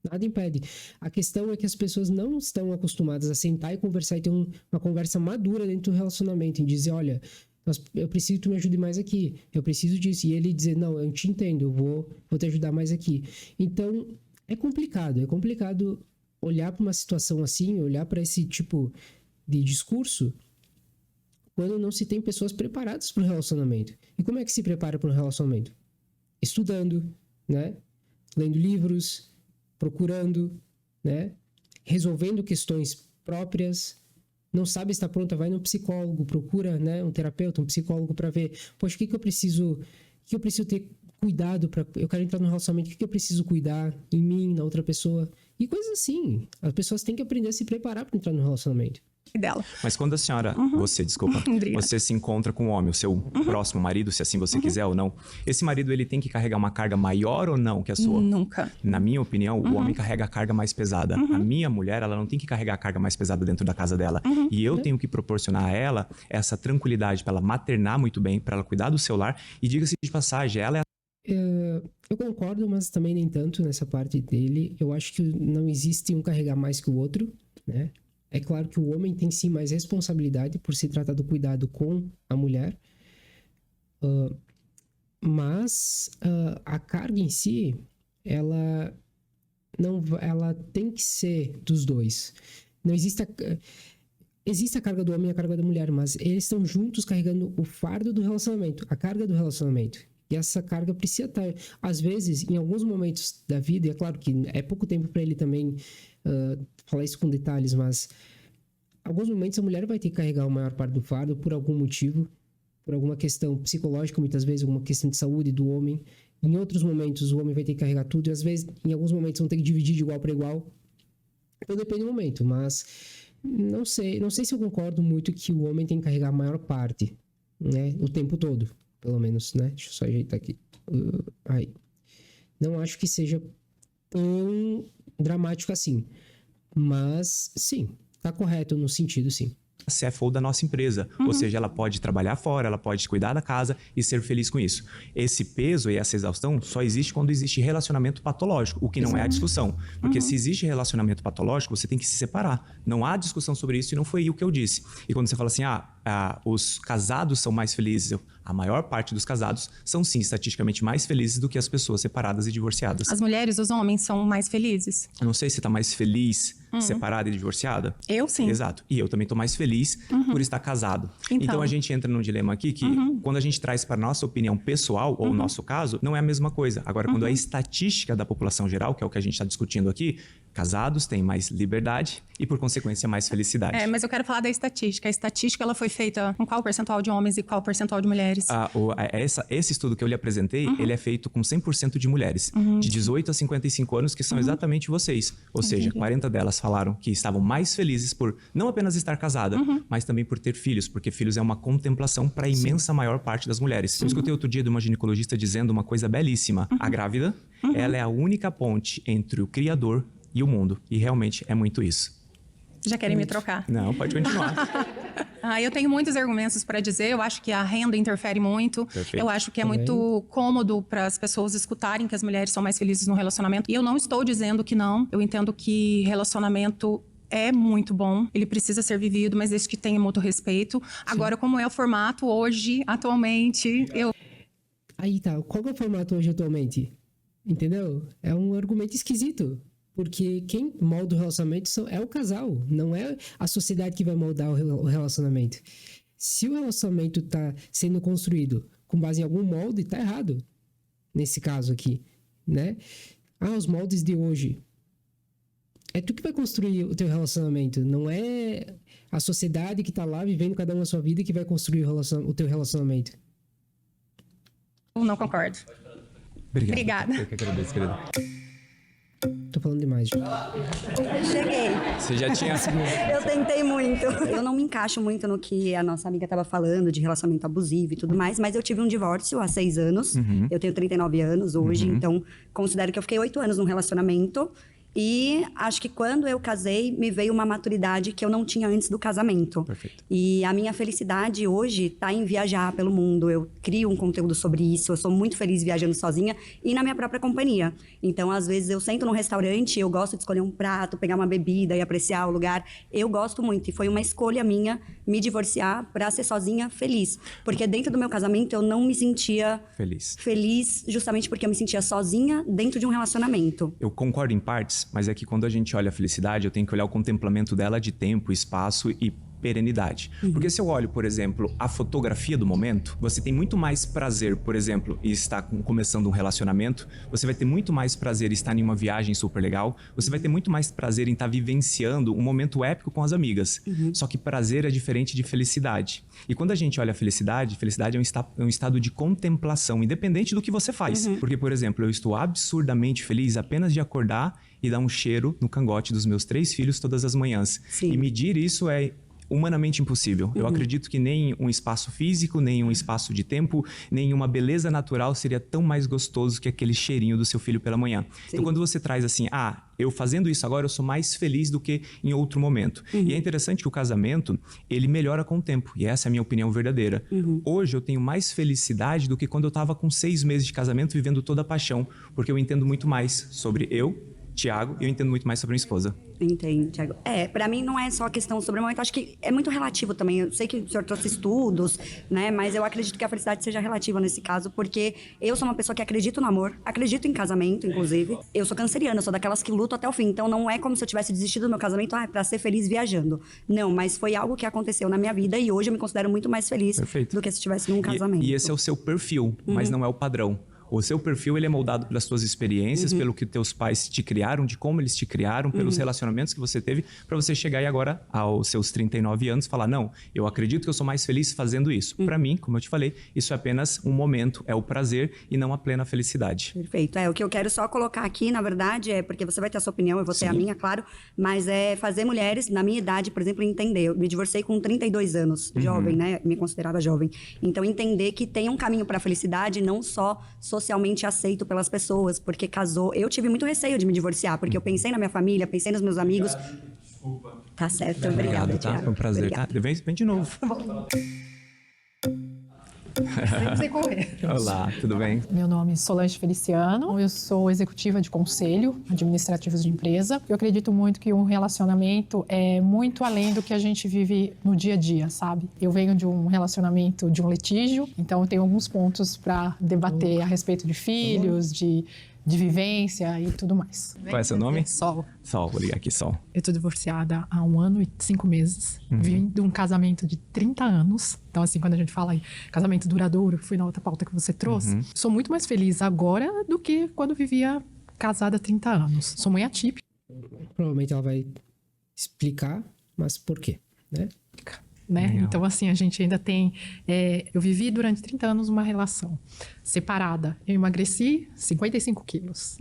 Nada impede. A questão é que as pessoas não estão acostumadas a sentar e conversar e ter uma conversa madura dentro do relacionamento, em dizer, olha, eu preciso que tu me ajude mais aqui, eu preciso disso. E ele dizer, não, eu te entendo, eu vou te ajudar mais aqui. Então, é complicado olhar para uma situação assim, olhar para esse tipo de discurso, quando não se tem pessoas preparadas para o relacionamento. E como é que se prepara para um relacionamento? Estudando, né? Lendo livros, procurando, né? Resolvendo questões próprias. Não sabe se está pronta, vai no psicólogo, procura, né, um terapeuta, um psicólogo para ver, poxa, o que eu preciso ter cuidado para eu quero entrar no relacionamento, o que eu preciso cuidar em mim, na outra pessoa, e coisas assim. As pessoas têm que aprender a se preparar para entrar no relacionamento. Dela. Mas quando a senhora, você se encontra com um homem, o seu próximo marido, se assim você quiser ou não, esse marido ele tem que carregar uma carga maior ou não que a sua? Nunca. Na minha opinião, o homem carrega a carga mais pesada. A minha mulher, ela não tem que carregar a carga mais pesada dentro da casa dela. E eu tenho que proporcionar a ela essa tranquilidade para ela maternar muito bem, para ela cuidar do seu lar. E diga-se de passagem, ela é eu concordo, mas também nem tanto nessa parte dele. Eu acho que não existe um carregar mais que o outro, né? É claro que o homem tem sim mais responsabilidade por se tratar do cuidado com a mulher, mas a carga em si, ela tem que ser dos dois. Não existe existe a carga do homem e a carga da mulher, mas eles estão juntos carregando o fardo do relacionamento, a carga do relacionamento. E essa carga precisa estar, às vezes, em alguns momentos da vida, e é claro que é pouco tempo para ele também falar isso com detalhes, mas em alguns momentos a mulher vai ter que carregar a maior parte do fardo por algum motivo, por alguma questão psicológica, muitas vezes alguma questão de saúde do homem. Em outros momentos o homem vai ter que carregar tudo, e às vezes, em alguns momentos, vão ter que dividir de igual para igual. Então depende do momento, mas não sei se eu concordo muito que o homem tem que carregar a maior parte, né, o tempo todo, pelo menos, né? Deixa eu só ajeitar aqui. Aí. Não acho que seja tão dramático assim, mas sim, tá correto no sentido, sim. CFO da nossa empresa. Ou seja, ela pode trabalhar fora, ela pode cuidar da casa e ser feliz com isso. Esse peso e essa exaustão só existe quando existe relacionamento patológico, o que não é a discussão. Porque se existe relacionamento patológico, você tem que se separar. Não há discussão sobre isso e não foi o que eu disse. E quando você fala assim, os casados são mais felizes, a maior parte dos casados são sim estatisticamente mais felizes do que as pessoas separadas e divorciadas. As mulheres, os homens são mais felizes? Eu não sei se você está mais feliz separada e divorciada. Eu sim. Exato. E eu também estou mais feliz por estar casado. Então a gente entra num dilema aqui que quando a gente traz para nossa opinião pessoal ou o nosso caso, não é a mesma coisa. Agora, quando é a estatística da população geral, que é o que a gente está discutindo aqui, casados têm mais liberdade e, por consequência, mais felicidade. Mas eu quero falar da estatística. A estatística ela foi feita com qual percentual de homens e qual percentual de mulheres? Esse estudo que eu lhe apresentei, ele é feito com 100% de mulheres, de 18 a 55 anos, que são exatamente vocês. Ou seja, 40 delas falaram que estavam mais felizes por não apenas estar casada, mas também por ter filhos, porque filhos é uma contemplação para a imensa maior parte das mulheres. Eu escutei outro dia de uma ginecologista dizendo uma coisa belíssima. A grávida, ela é a única ponte entre o Criador e o mundo. E realmente é muito isso. Já querem me trocar? Não, pode continuar. Eu tenho muitos argumentos para dizer. Eu acho que a renda interfere muito. Perfeito. Eu acho que é muito cômodo para as pessoas escutarem que as mulheres são mais felizes no relacionamento. E eu não estou dizendo que não. Eu entendo que relacionamento é muito bom, ele precisa ser vivido, mas desde que tenha mútuo respeito. Sim. Agora, como é o formato hoje, atualmente, Aí tá, qual é o formato hoje atualmente? Entendeu? É um argumento esquisito. Porque quem molda o relacionamento é o casal, não é a sociedade que vai moldar o relacionamento. Se o relacionamento está sendo construído com base em algum molde, está errado. Nesse caso aqui, né? Os moldes de hoje. É tu que vai construir o teu relacionamento, não é a sociedade que está lá vivendo cada um a sua vida que vai construir o teu relacionamento. Eu não concordo. Obrigada. Eu que agradeço, querida. Tô falando demais. Cheguei. Você já tinha... Eu tentei muito. Eu não me encaixo muito no que a nossa amiga estava falando de relacionamento abusivo e tudo mais, mas eu tive um divórcio há 6 anos. Eu tenho 39 anos hoje, então considero que eu fiquei 8 anos num relacionamento. E acho que quando eu casei, me veio uma maturidade que eu não tinha antes do casamento. Perfeito. E a minha felicidade hoje tá em viajar pelo mundo. Eu crio um conteúdo sobre isso. Eu sou muito feliz viajando sozinha e na minha própria companhia. Então, às vezes, eu sento num restaurante, eu gosto de escolher um prato, pegar uma bebida e apreciar o lugar. Eu gosto muito. E foi uma escolha minha me divorciar pra ser sozinha feliz. Porque dentro do meu casamento, eu não me sentia feliz justamente porque eu me sentia sozinha dentro de um relacionamento. Eu concordo em partes, mas é que quando a gente olha a felicidade, eu tenho que olhar o contemplamento dela de tempo, espaço e perenidade. Porque se eu olho, por exemplo, a fotografia do momento, você tem muito mais prazer, por exemplo, em estar começando um relacionamento, você vai ter muito mais prazer em estar em uma viagem super legal, você vai ter muito mais prazer em estar vivenciando um momento épico com as amigas. Só que prazer é diferente de felicidade. E quando a gente olha a felicidade é um estado de contemplação, independente do que você faz. Porque, por exemplo, eu estou absurdamente feliz apenas de acordar e dar um cheiro no cangote dos meus 3 filhos todas as manhãs. Sim. E medir isso é humanamente impossível. Eu acredito que nem um espaço físico, nem um espaço de tempo, nem uma beleza natural seria tão mais gostoso que aquele cheirinho do seu filho pela manhã. Sim. Então, quando você traz assim, eu fazendo isso agora, eu sou mais feliz do que em outro momento. E é interessante que o casamento, ele melhora com o tempo. E essa é a minha opinião verdadeira. Hoje, eu tenho mais felicidade do que quando eu estava com 6 meses de casamento, vivendo toda a paixão. Porque eu entendo muito mais sobre Tiago, e eu entendo muito mais sobre a minha esposa. Entendo, Tiago. Pra mim não é só a questão sobre o momento, acho que é muito relativo também. Eu sei que o senhor trouxe estudos, né? Mas eu acredito que a felicidade seja relativa nesse caso, porque eu sou uma pessoa que acredito no amor, acredito em casamento, inclusive. Eu sou canceriana, sou daquelas que lutam até o fim, então não é como se eu tivesse desistido do meu casamento, pra ser feliz viajando. Não, mas foi algo que aconteceu na minha vida e hoje eu me considero muito mais feliz do que se estivesse num casamento. E esse é o seu perfil, mas não é o padrão. O seu perfil, ele é moldado pelas suas experiências, pelo que teus pais te criaram, de como eles te criaram, pelos relacionamentos que você teve, para você chegar aí agora, aos seus 39 anos, falar, não, eu acredito que eu sou mais feliz fazendo isso. Para mim, como eu te falei, isso é apenas um momento, é o prazer e não a plena felicidade. Perfeito. O que eu quero só colocar aqui, na verdade, porque você vai ter a sua opinião, eu vou ter a minha, claro, mas é fazer mulheres, na minha idade, por exemplo, entender. Eu me divorciei com 32 anos, jovem, né? Me considerava jovem. Então, entender que tem um caminho para a felicidade, não só socialmente aceito pelas pessoas, porque casou. Eu tive muito receio de me divorciar, porque eu pensei na minha família, pensei nos meus amigos. Tá certo, Obrigado, obrigada. tá? Foi um prazer, tá? Vem de novo. Sem correr. Olá, tudo bem? Meu nome é Solange Feliciano, eu sou executiva de conselho administrativo de empresa. Eu acredito muito que um relacionamento é muito além do que a gente vive no dia a dia, sabe? Eu venho de um relacionamento, de um litígio, então eu tenho alguns pontos para debater a respeito de filhos, de vivência e tudo mais. Qual é seu nome? Sol. Sol, vou ligar aqui, Sol. Eu tô divorciada há 1 ano e 5 meses. Vim de um casamento de 30 anos. Então, assim, quando a gente fala em casamento duradouro, que foi na outra pauta que você trouxe, sou muito mais feliz agora do que quando vivia casada há 30 anos. Sou mãe atípica. Provavelmente ela vai explicar, mas por quê, né? Né? Então, assim, a gente ainda tem... eu vivi durante 30 anos uma relação separada. Eu emagreci 55 quilos.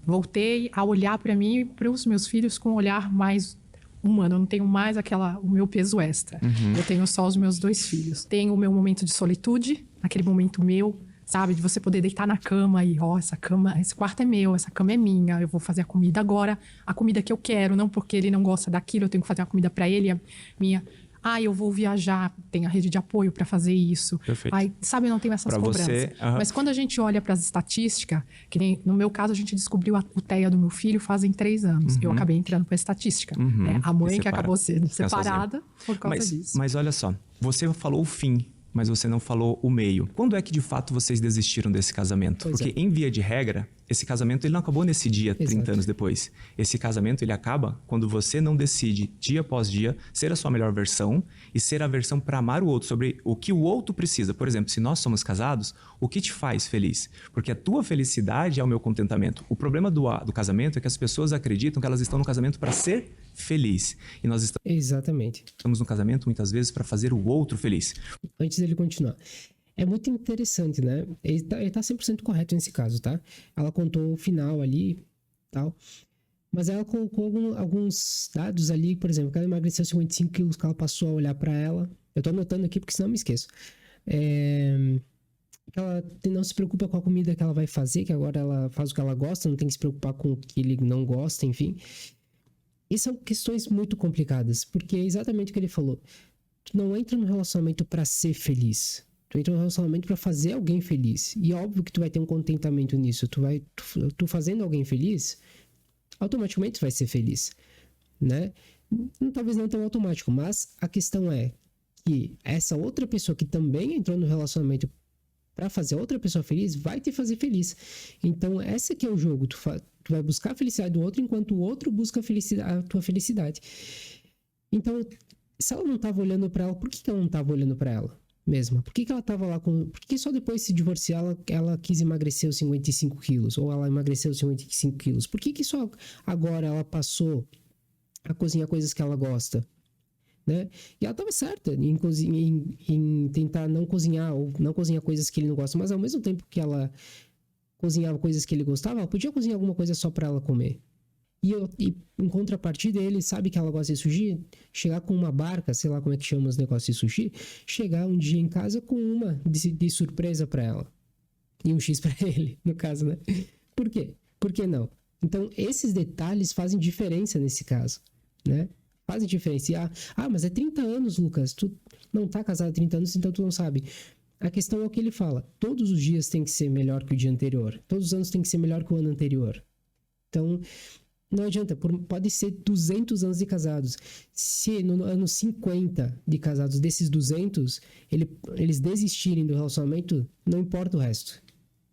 Voltei a olhar para mim e para os meus filhos com um olhar mais humano. Eu não tenho mais o meu peso extra. Eu tenho só os meus 2 filhos. Tenho o meu momento de solitude, aquele momento meu, sabe? De você poder deitar na cama e, esse quarto é meu, essa cama é minha, eu vou fazer a comida agora, a comida que eu quero, não porque ele não gosta daquilo, eu tenho que fazer a comida para ele, a minha... eu vou viajar, tem a rede de apoio para fazer isso. Perfeito. Sabe, eu não tenho essas pra cobranças. você, Mas quando a gente olha para as estatísticas, que nem no meu caso a gente descobriu o TEA do meu filho fazem 3 anos. Eu acabei entrando para a estatística. Né? A mãe que acabou sendo separada por causa disso. Mas olha só, você falou o fim, mas você não falou o meio. Quando é que de fato vocês desistiram desse casamento? Porque em via de regra, esse casamento ele não acabou nesse dia, 30 anos depois. Esse casamento ele acaba quando você não decide, dia após dia, ser a sua melhor versão e ser a versão para amar o outro, sobre o que o outro precisa. Por exemplo, se nós somos casados, o que te faz feliz? Porque a tua felicidade é o meu contentamento. O problema do casamento é que as pessoas acreditam que elas estão no casamento para ser feliz. E nós estamos no casamento muitas vezes para fazer o outro feliz. Antes dele continuar. É muito interessante, né? Ele tá 100% correto nesse caso, tá? Ela contou o final ali, tal. Mas ela colocou alguns dados ali, por exemplo, que ela emagreceu 55 quilos, que ela passou a olhar para ela. Eu tô anotando aqui porque senão eu me esqueço. Que ela não se preocupa com a comida que ela vai fazer, que agora ela faz o que ela gosta, não tem que se preocupar com o que ele não gosta, enfim. E são questões muito complicadas, porque é exatamente o que ele falou. Tu não entra no relacionamento para ser feliz. Tu entra no relacionamento para fazer alguém feliz. E óbvio que tu vai ter um contentamento nisso. Tu fazendo alguém feliz, automaticamente tu vai ser feliz, né? Talvez não tão automático, mas a questão é que essa outra pessoa que também entrou no relacionamento para fazer outra pessoa feliz, vai te fazer feliz. Então, esse aqui é o jogo. Tu vai buscar a felicidade do outro, enquanto o outro busca a tua felicidade. Então, se ela não estava olhando para ela, por que ela não estava olhando para ela mesma? Por que ela estava lá com... Por que só depois de se divorciar ela quis emagrecer os 55 quilos? Ou ela emagreceu os 55 quilos? Por que só agora ela passou a cozinhar coisas que ela gosta? Né? E ela estava certa em tentar não cozinhar ou não cozinhar coisas que ele não gosta, mas ao mesmo tempo que ela cozinhava coisas que ele gostava, ela podia cozinhar alguma coisa só para ela comer. E em contrapartida, ele sabe que ela gosta de sushi, chegar com uma barca, sei lá como é que chama os negócios de sushi, chegar um dia em casa com uma de surpresa para ela. E um X para ele, no caso, né? Por quê? Por que não? Então, esses detalhes fazem diferença nesse caso, né? Fazem diferença. Mas é 30 anos, Lucas. Tu não tá casado há 30 anos, então tu não sabe. A questão é o que ele fala. Todos os dias tem que ser melhor que o dia anterior. Todos os anos tem que ser melhor que o ano anterior. Então, não adianta. Pode ser 200 anos de casados. Se no ano 50 de casados, desses 200, eles desistirem do relacionamento, não importa o resto.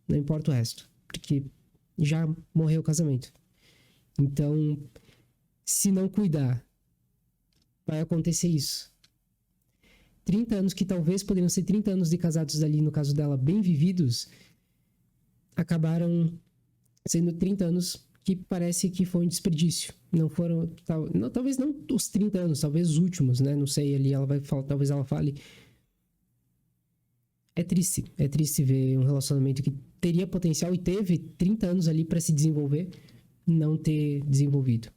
Não importa o resto. Porque já morreu o casamento. Então, se não cuidar, vai acontecer isso. 30 anos que talvez poderiam ser 30 anos de casados ali, no caso dela, bem vividos, acabaram sendo 30 anos que parece que foi um desperdício. Não foram... talvez não os 30 anos, talvez os últimos, né? Não sei, ali ela vai falar, talvez ela fale. É triste ver um relacionamento que teria potencial e teve 30 anos ali para se desenvolver, não ter desenvolvido.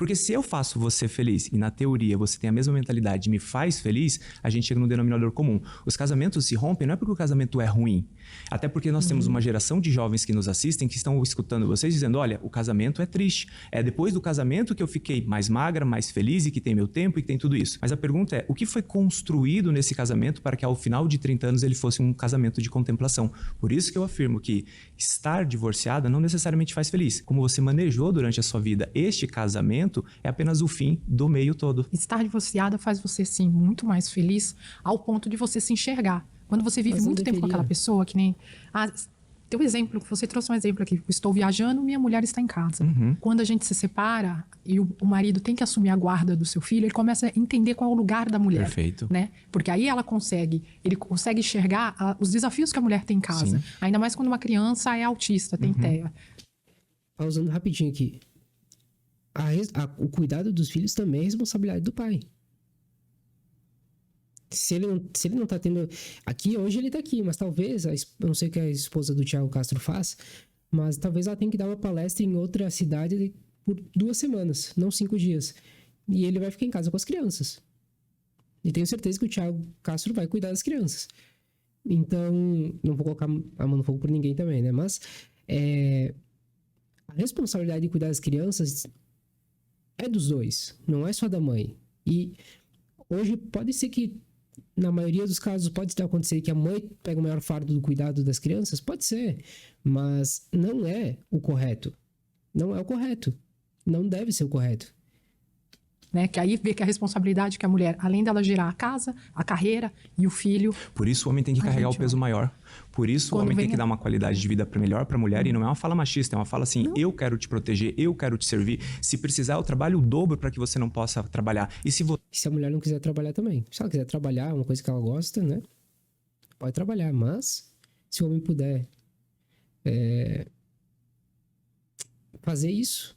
Porque se eu faço você feliz e na teoria você tem a mesma mentalidade e me faz feliz, a gente chega no denominador comum. Os casamentos se rompem não é porque o casamento é ruim. Até porque nós temos uma geração de jovens que nos assistem que estão escutando vocês dizendo, olha, o casamento é triste. É depois do casamento que eu fiquei mais magra, mais feliz e que tem meu tempo e que tem tudo isso. Mas a pergunta é, o que foi construído nesse casamento para que ao final de 30 anos ele fosse um casamento de contemplação? Por isso que eu afirmo que estar divorciada não necessariamente faz feliz. Como você manejou durante a sua vida este casamento é apenas o fim do meio todo. Estar divorciada faz você, sim, muito mais feliz ao ponto de você se enxergar. Quando você vive muito tempo com aquela pessoa, que nem... teu exemplo, você trouxe um exemplo aqui. Estou viajando, minha mulher está em casa. Quando a gente se separa e o marido tem que assumir a guarda do seu filho, ele começa a entender qual é o lugar da mulher. Perfeito. Né? Porque aí ele consegue enxergar os desafios que a mulher tem em casa. Sim. Ainda mais quando uma criança é autista, tem TEA. Pausando rapidinho aqui. O cuidado dos filhos também é responsabilidade do pai. Se ele não tá tendo... Aqui, hoje ele tá aqui, mas talvez... Eu não sei o que a esposa do Thiago Castro faz, mas talvez ela tenha que dar uma palestra em outra cidade por 2 semanas, não 5 dias. E ele vai ficar em casa com as crianças. E tenho certeza que o Thiago Castro vai cuidar das crianças. Então, não vou colocar a mão no fogo por ninguém também, né? Mas a responsabilidade de cuidar das crianças é dos dois, não é só da mãe. E hoje pode ser que, na maioria dos casos, pode acontecer que a mãe pega o maior fardo do cuidado das crianças, pode ser, mas não é o correto. Não é o correto. Não deve ser o correto. Né? Que aí vê que a responsabilidade que a mulher, além dela gerar a casa, a carreira e o filho... Por isso o homem tem que carregar o peso maior. Por isso o homem tem que dar uma qualidade de vida melhor para a mulher. E não é uma fala machista, é uma fala assim, eu quero te proteger, eu quero te servir. Se precisar, eu trabalho o dobro para que você não possa trabalhar. E se a mulher não quiser trabalhar também? Se ela quiser trabalhar, uma coisa que ela gosta, né? Pode trabalhar, mas se o homem puder fazer isso...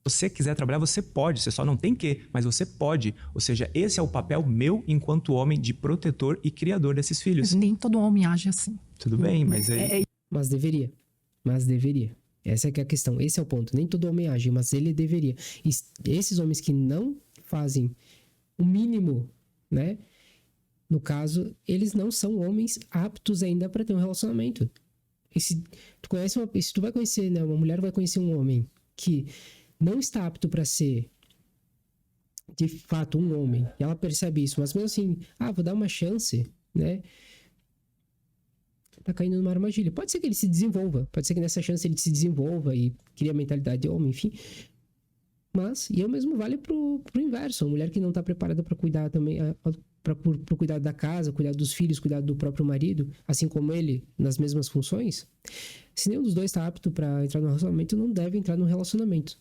você quiser trabalhar, você pode, você só não tem que, mas você pode. Ou seja, esse é o papel meu enquanto homem de protetor e criador desses filhos. Mas nem todo homem age assim. Tudo bem, mas Mas deveria. Mas deveria. Essa é que é a questão. Esse é o ponto. Nem todo homem age, mas ele deveria. E esses homens que não fazem o mínimo, né? No caso, eles não são homens aptos ainda para ter um relacionamento. E se tu vai conhecer, né? Uma mulher vai conhecer um homem que não está apto para ser, de fato, um homem. E ela percebe isso. Mas mesmo assim, vou dar uma chance, né? Tá caindo numa armadilha. Pode ser que ele se desenvolva. Pode ser que nessa chance ele se desenvolva e crie a mentalidade de homem, enfim. Mas, e o mesmo vale pro inverso. Uma mulher que não tá preparada para cuidar também, pro cuidado da casa, cuidar dos filhos, cuidar do próprio marido, assim como ele, nas mesmas funções. Se nenhum dos dois tá apto para entrar no relacionamento, não deve entrar no relacionamento.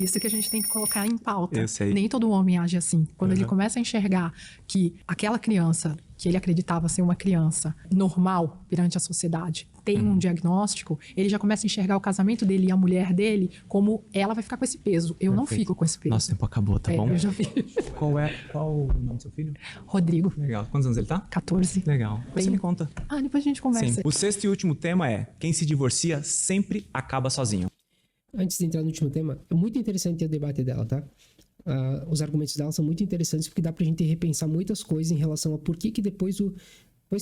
Isso que a gente tem que colocar em pauta. Eu sei. Nem todo homem age assim. Quando ele começa a enxergar que aquela criança, que ele acreditava ser uma criança normal perante a sociedade, tem um diagnóstico, ele já começa a enxergar o casamento dele e a mulher dele como ela vai ficar com esse peso. Eu não fico com esse peso. Nosso tempo acabou, tá bom? Eu já vi. Qual o nome do seu filho? Rodrigo. Legal. Quantos anos ele tá? 14. Legal. Você me conta. Depois a gente conversa. Sim. O 6º e último tema é: quem se divorcia sempre acaba sozinho. Antes de entrar no último tema, é muito interessante o debate dela, tá? Os argumentos dela são muito interessantes porque dá pra gente repensar muitas coisas em relação a por que depois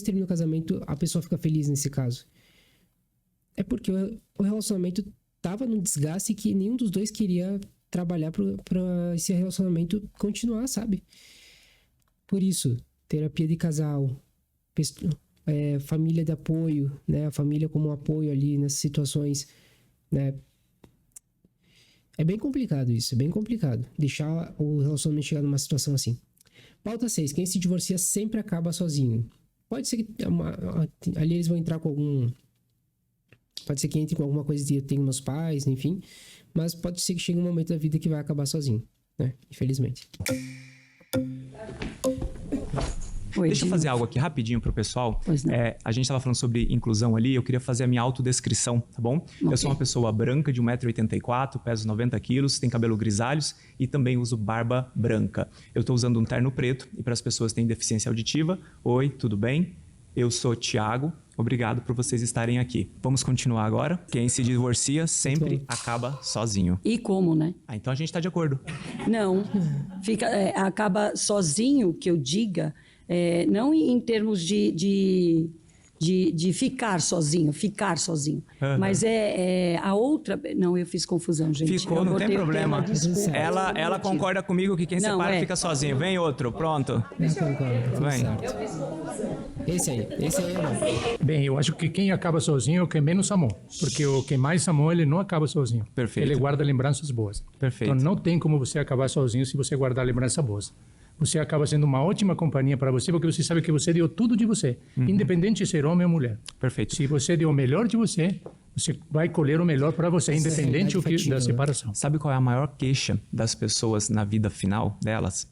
termina o casamento a pessoa fica feliz nesse caso. É porque o relacionamento tava num desgaste que nenhum dos dois queria trabalhar pra esse relacionamento continuar, sabe? Por isso, terapia de casal, família de apoio, né? A família como um apoio ali nessas situações, né? É bem complicado isso, é bem complicado. Deixar o relacionamento chegar numa situação assim. Pauta 6. Quem se divorcia sempre acaba sozinho. Pode ser que ali eles vão entrar com algum... Pode ser que entre com alguma coisa de eu tenho meus pais, enfim. Mas pode ser que chegue um momento da vida que vai acabar sozinho, né? Infelizmente. Deixa eu fazer algo aqui rapidinho pro pessoal. A gente estava falando sobre inclusão ali, eu queria fazer a minha autodescrição, tá bom? Okay. Eu sou uma pessoa branca de 1,84 m, peso 90 quilos, tenho cabelo grisalhos e também uso barba branca. Eu estou usando um terno preto e para as pessoas que têm deficiência auditiva, oi, tudo bem? Eu sou Thiago, Obrigado por vocês estarem aqui. Vamos continuar agora. Quem se divorcia sempre acaba sozinho. E como, né? Então a gente está de acordo. Não, acaba sozinho, que eu diga, não em termos de ficar sozinho, mas a outra... Não, eu fiz confusão, gente. Ficou, não tem problema. Desculpa. Ela concorda comigo que quem separa fica sozinho. Vem outro, pronto. Vem. Esse aí é bom. Bem, eu acho que quem acaba sozinho é o que menos amou. Porque o que mais amou, ele não acaba sozinho. Perfeito. Ele guarda lembranças boas. Perfeito. Então não tem como você acabar sozinho se você guardar lembranças boas. Você acaba sendo uma ótima companhia para você, porque você sabe que você deu tudo de você, independente de ser homem ou mulher. Perfeito. Se você deu o melhor de você, você vai colher o melhor para você, independente da separação. Sabe qual é a maior queixa das pessoas na vida final delas?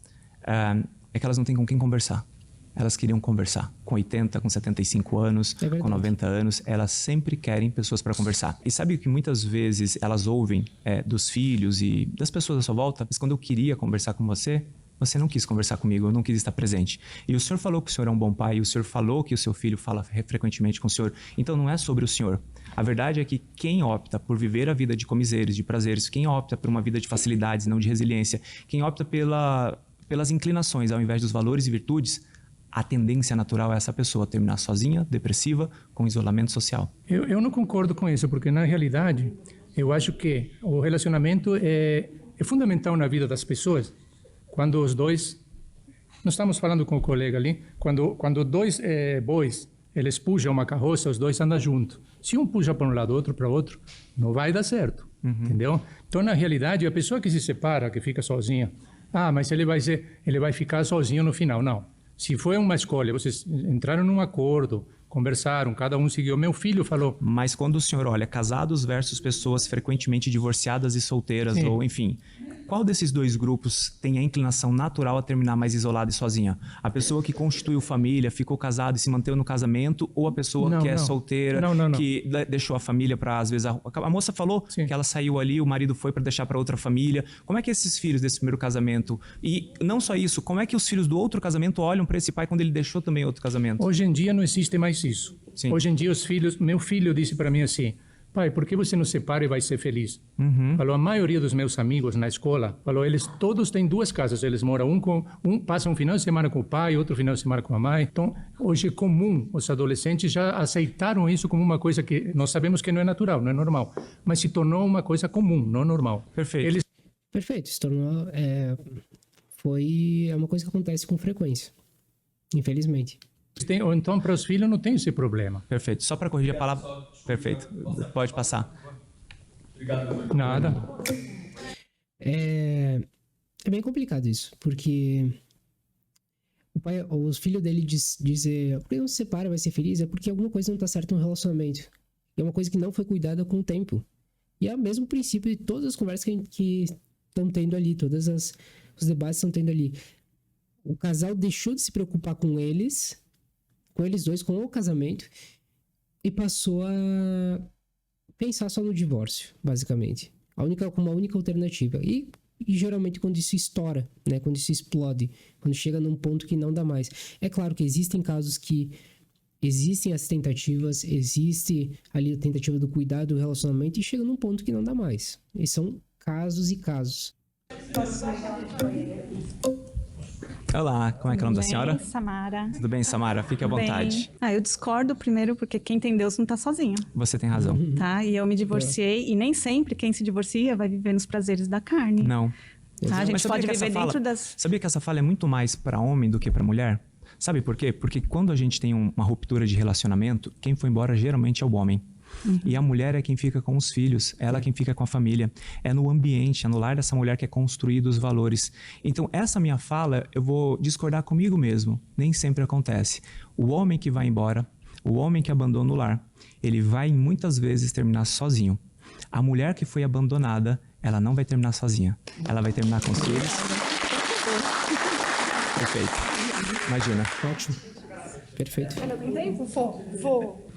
É que elas não têm com quem conversar. Elas queriam conversar. Com 80, com 75 anos, com 90 anos, elas sempre querem pessoas para conversar. E sabe o que muitas vezes elas ouvem dos filhos e das pessoas à sua volta? Mas quando eu queria conversar com você não quis conversar comigo, eu não quis estar presente. E o senhor falou que o senhor é um bom pai, e o senhor falou que o seu filho fala frequentemente com o senhor. Então não é sobre o senhor. A verdade é que quem opta por viver a vida de comiseres, de prazeres, quem opta por uma vida de facilidades, não de resiliência, quem opta pelas inclinações ao invés dos valores e virtudes, a tendência natural é essa pessoa terminar sozinha, depressiva, com isolamento social. Eu não concordo com isso, porque na realidade, eu acho que o relacionamento é fundamental na vida das pessoas. Quando os dois, nós estamos falando com o colega ali, quando dois bois, eles puxam uma carroça, os dois andam juntos. Se um puxa para um lado, outro para outro, não vai dar certo, entendeu? Então, na realidade, a pessoa que se separa, que fica sozinha, mas ele vai ficar sozinho no final. Não. Se foi uma escolha, vocês entraram num acordo, conversaram, cada um seguiu. Meu filho falou... Mas quando o senhor olha casados versus pessoas frequentemente divorciadas e solteiras, Sim. ou enfim... Qual desses dois grupos tem a inclinação natural a terminar mais isolada e sozinha? A pessoa que constituiu família, ficou casado e se manteve no casamento, ou a pessoa que é solteira, que deixou a família para, às vezes... A moça falou Sim. que ela saiu ali, o marido foi para deixar para outra família. Como é que esses filhos desse primeiro casamento... E não só isso, como é que os filhos do outro casamento olham para esse pai quando ele deixou também outro casamento? Hoje em dia não existe mais isso. Sim. Hoje em dia meu filho disse para mim assim... Pai, por que você não separa e vai ser feliz? Falou, a maioria dos meus amigos na escola, falou, eles todos têm duas casas, eles moram passam um final de semana com o pai, outro final de semana com a mãe. Então, hoje é comum, os adolescentes já aceitaram isso como uma coisa que nós sabemos que não é natural, não é normal, mas se tornou uma coisa comum, não normal. Perfeito. Perfeito, se tornou... É uma coisa que acontece com frequência, infelizmente. Ou então, para os filhos, não tem esse problema. Perfeito. Só para corrigir a palavra... Perfeito. Pode passar. Obrigado. Nada. É bem complicado isso, porque os filhos dele dizem, por que não se separa, vai ser feliz? É porque alguma coisa não está certa no relacionamento. É uma coisa que não foi cuidada com o tempo. E é o mesmo princípio de todas as conversas que estão tendo ali, todos os debates estão tendo ali. O casal deixou de se preocupar com eles dois, com o casamento, e passou a pensar só no divórcio, basicamente. Como a única alternativa. E geralmente quando isso estoura, né? Quando isso explode, quando chega num ponto que não dá mais. É claro que existem casos que existem as tentativas, existe ali a tentativa do cuidado do relacionamento e chega num ponto que não dá mais. E são casos e casos. Olá, como é que é o nome da senhora? Samara. Tudo bem, Samara? Fique à vontade. Eu discordo primeiro porque quem tem Deus não tá sozinho. Você tem razão. Tá? E eu me divorciei e nem sempre quem se divorcia vai viver nos prazeres da carne. Não. Tá? A gente pode viver dentro das... Sabia que essa fala é muito mais para homem do que para mulher? Sabe por quê? Porque quando a gente tem uma ruptura de relacionamento, quem foi embora geralmente é o homem. E a mulher é quem fica com os filhos, ela é quem fica com a família. É no ambiente, é no lar dessa mulher que é construído os valores. Então, essa minha fala, eu vou discordar comigo mesmo. Nem sempre acontece. O homem que vai embora, o homem que abandona o lar, ele vai muitas vezes terminar sozinho. A mulher que foi abandonada, ela não vai terminar sozinha. Ela vai terminar com os filhos. Perfeito. Imagina. Ótimo. Perfeito. Tem tempo? Vou.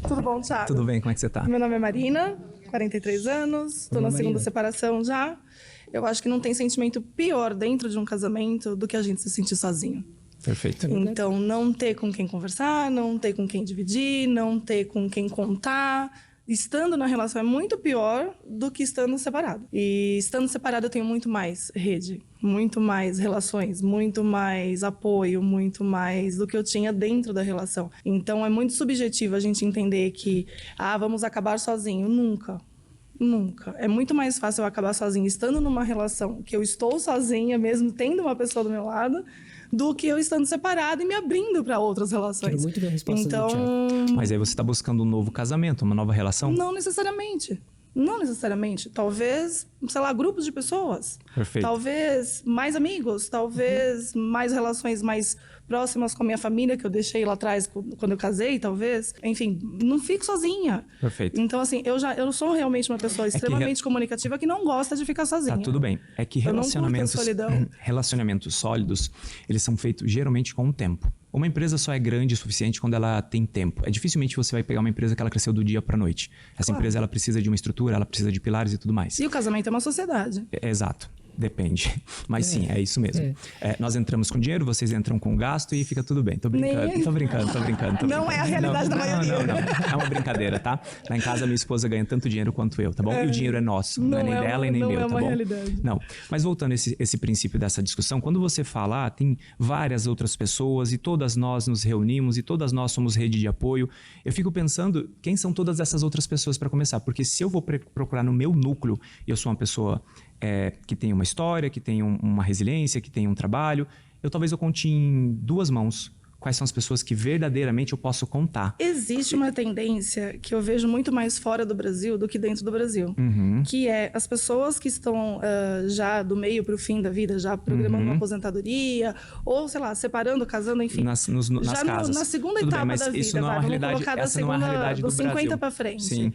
Tudo bom, Thiago? Tudo bem, como é que você tá? Meu nome é Marina, 43 anos, tô na segunda separação já. Eu acho que não tem sentimento pior dentro de um casamento do que a gente se sentir sozinho. Perfeito. Então, não ter com quem conversar, não ter com quem dividir, não ter com quem contar. Estando na relação é muito pior do que estando separado. E estando separado eu tenho muito mais rede, muito mais relações, muito mais apoio, muito mais do que eu tinha dentro da relação. Então é muito subjetivo a gente entender que, vamos acabar sozinho. Nunca. Nunca. É muito mais fácil eu acabar sozinha estando numa relação que eu estou sozinha, mesmo tendo uma pessoa do meu lado, do que eu estando separada e me abrindo para outras relações. Quero muito ver a resposta então, do Thiago. Mas aí você está buscando um novo casamento, uma nova relação? Não necessariamente. Não necessariamente. Talvez, sei lá, grupos de pessoas. Perfeito. Talvez mais amigos. Talvez mais relações mais próximas com a minha família, que eu deixei lá atrás quando eu casei, talvez. Enfim, não fico sozinha. Perfeito. Então, assim, eu sou realmente uma pessoa extremamente comunicativa que não gosta de ficar sozinha. Tá tudo bem. É que relacionamentos sólidos, eles são feitos geralmente com o tempo. Uma empresa só é grande o suficiente quando ela tem tempo. Dificilmente você vai pegar uma empresa que ela cresceu do dia para noite. Essa empresa ela precisa de uma estrutura, ela precisa de pilares e tudo mais. E o casamento é uma sociedade. Exato. Depende. Mas sim, é isso mesmo. Nós entramos com dinheiro, vocês entram com gasto e fica tudo bem. Tô brincando. Não é a realidade da maioria. Não. É uma brincadeira, tá? Lá em casa, minha esposa ganha tanto dinheiro quanto eu, tá bom? E o dinheiro é nosso, não é nem dela e nem meu, tá bom? Realidade. Não. Mas voltando a esse princípio dessa discussão, quando você fala, tem várias outras pessoas e todas nós nos reunimos e todas nós somos rede de apoio, eu fico pensando, quem são todas essas outras pessoas para começar? Porque se eu vou procurar no meu núcleo, eu sou uma pessoa que tem uma história, que tem uma resiliência, que tem um trabalho, talvez eu conte em 2 mãos quais são as pessoas que verdadeiramente eu posso contar. Existe uma tendência que eu vejo muito mais fora do Brasil do que dentro do Brasil, que é as pessoas que estão já do meio para o fim da vida, já programando uma aposentadoria, ou sei lá, separando, casando, enfim. Nas casas. Na segunda Tudo etapa bem, mas da vida, isso não é uma realidade, essa não é a realidade do dos 50 Brasil. para frente. Sim.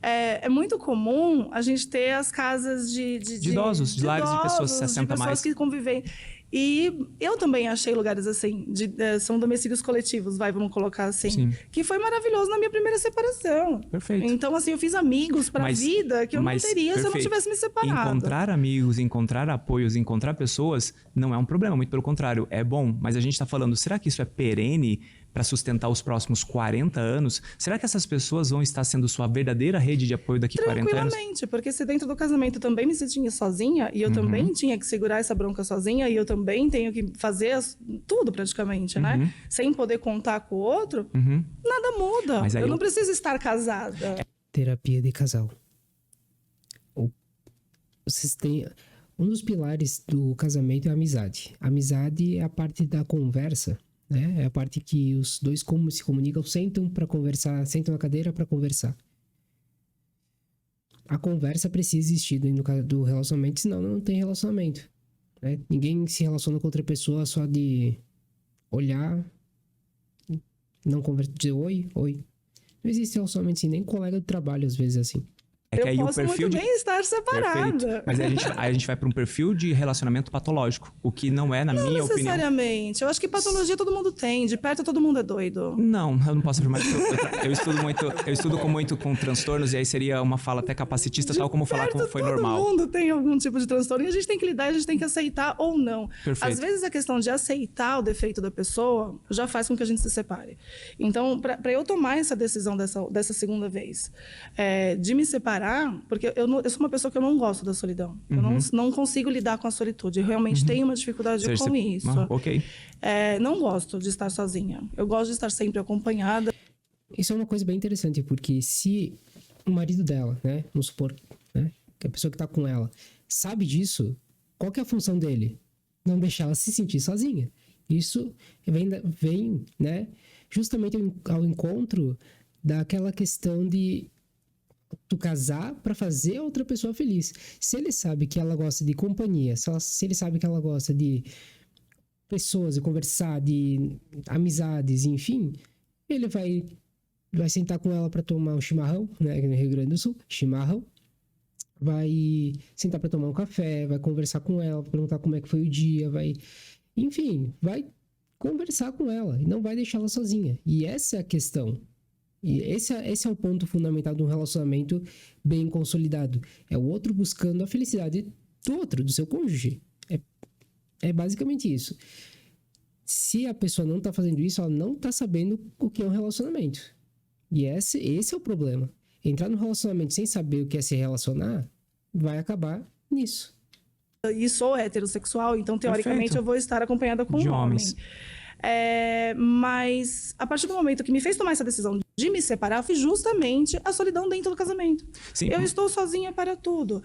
É muito comum a gente ter as casas de idosos, de lares de pessoas 60 de pessoas mais. que convivem. E eu também achei lugares assim, são domicílios coletivos, vamos colocar assim, Sim. que foi maravilhoso na minha primeira separação. Perfeito. Então, assim, eu fiz amigos pra vida que eu não teria se eu não tivesse me separado. Encontrar amigos, encontrar apoios, encontrar pessoas não é um problema, muito pelo contrário, é bom. Mas a gente tá falando, será que isso é perene para sustentar os próximos 40 anos? Será que essas pessoas vão estar sendo sua verdadeira rede de apoio daqui a 40 anos? Tranquilamente, porque se dentro do casamento eu também me sentia sozinha, e eu também tinha que segurar essa bronca sozinha, e eu também tenho que fazer tudo praticamente, né? Sem poder contar com o outro, nada muda. Mas aí eu não preciso estar casada. Terapia de casal. Vocês têm... Um dos pilares do casamento é a amizade. A amizade é a parte da conversa, né? É a parte que os dois se comunicam, sentam para conversar, sentam na cadeira para conversar. A conversa precisa existir dentro do relacionamento, senão não tem relacionamento, né? Ninguém se relaciona com outra pessoa só de olhar, não conversar, dizer oi. Não existe relacionamento assim, nem colega de trabalho às vezes assim. Que aí eu posso muito bem estar separada. Perfeito. Mas aí a gente vai para um perfil de relacionamento patológico, o que não é, na minha opinião... Não necessariamente. Eu acho que patologia todo mundo tem. De perto todo mundo é doido. Não, eu não posso afirmar. Eu estudo muito com transtornos, e aí seria uma fala até capacitista, tal como falar como foi normal. Todo mundo tem algum tipo de transtorno e a gente tem que lidar, a gente tem que aceitar ou não. Perfeito. Às vezes a questão de aceitar o defeito da pessoa já faz com que a gente se separe. Então, para eu tomar essa decisão dessa segunda vez, de me separar, porque eu sou uma pessoa que eu não gosto da solidão. Eu não consigo lidar com a solitude. Eu realmente tenho uma dificuldade com isso. Ok. Não gosto de estar sozinha. Eu gosto de estar sempre acompanhada. Isso é uma coisa bem interessante, porque se o marido dela, né, vamos supor, né, que a pessoa que tá com ela, sabe disso, qual que é a função dele? Não deixar ela se sentir sozinha. Isso vem, né, justamente ao encontro daquela questão de tu casar para fazer a outra pessoa feliz. Se ele sabe que ela gosta de companhia, se ele sabe que ela gosta de pessoas, de conversar, de amizades, enfim, ele vai sentar com ela para tomar um chimarrão, né, no Rio Grande do Sul, chimarrão, vai sentar para tomar um café, vai conversar com ela, perguntar como é que foi o dia, vai conversar com ela e não vai deixar ela sozinha. E essa é a questão. E esse é o ponto fundamental de um relacionamento bem consolidado. É o outro buscando a felicidade do outro, do seu cônjuge. É basicamente isso. Se a pessoa não tá fazendo isso, ela não tá sabendo o que é um relacionamento. E esse é o problema. Entrar no relacionamento sem saber o que é se relacionar, vai acabar nisso. E sou heterossexual, então teoricamente Perfeito. eu vou estar acompanhada com De um homens. homem. Mas a partir do momento que me fez tomar essa decisão de me separar, foi justamente a solidão dentro do casamento. Sim. Eu estou sozinha para tudo.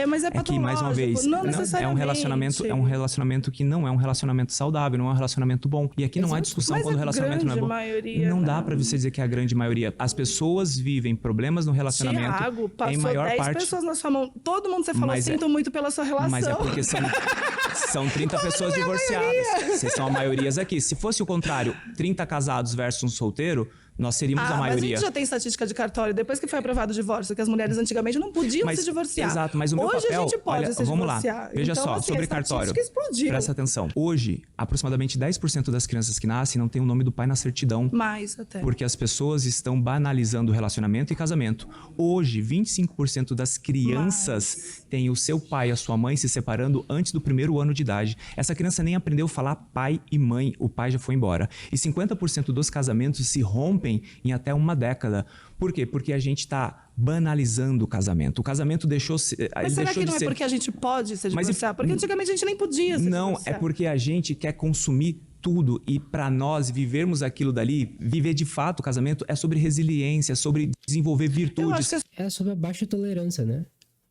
Mas é É que, patológico. mais uma vez, não é necessariamente. um relacionamento que não é um relacionamento saudável, não é um relacionamento bom. E aqui não há discussão Mas quando o a relacionamento não é grande bom. maioria, Não dá né? pra você dizer que é a grande maioria. As pessoas vivem problemas no relacionamento. Thiago, passou em maior 10 parte. pessoas na sua mão. Todo mundo você falou, Mas sinto muito pela sua relação. Mas é porque são 30 pessoas divorciadas. Vocês são a maioria aqui. Se fosse o contrário, 30 casados versus um solteiro, nós seríamos a Mas a maioria. gente já tem estatística de cartório. Depois que foi aprovado o divórcio, que as mulheres antigamente não podiam se divorciar. Exato, mas o meu Hoje papel... a gente pode olha, se vamos divorciar. lá, veja Então, só, assim, sobre a cartório. estatística explodiu. Presta atenção. Hoje, aproximadamente 10% das crianças que nascem não tem o nome do pai na certidão. Mais até. Porque as pessoas estão banalizando o relacionamento e casamento. Hoje, 25% das crianças têm o seu pai e a sua mãe se separando antes do 1º ano de idade. Essa criança nem aprendeu a falar pai e mãe, o pai já foi embora. E 50% dos casamentos se rompem em até uma década. Por quê? Porque a gente está banalizando o casamento. O casamento deixou... Mas será que não é porque a gente pode se divorciar? Porque antigamente a gente nem podia se Não, divorciar. é porque a gente quer consumir tudo e para nós vivermos aquilo dali, viver de fato o casamento é sobre resiliência, é sobre desenvolver virtudes. É sobre a baixa tolerância, né?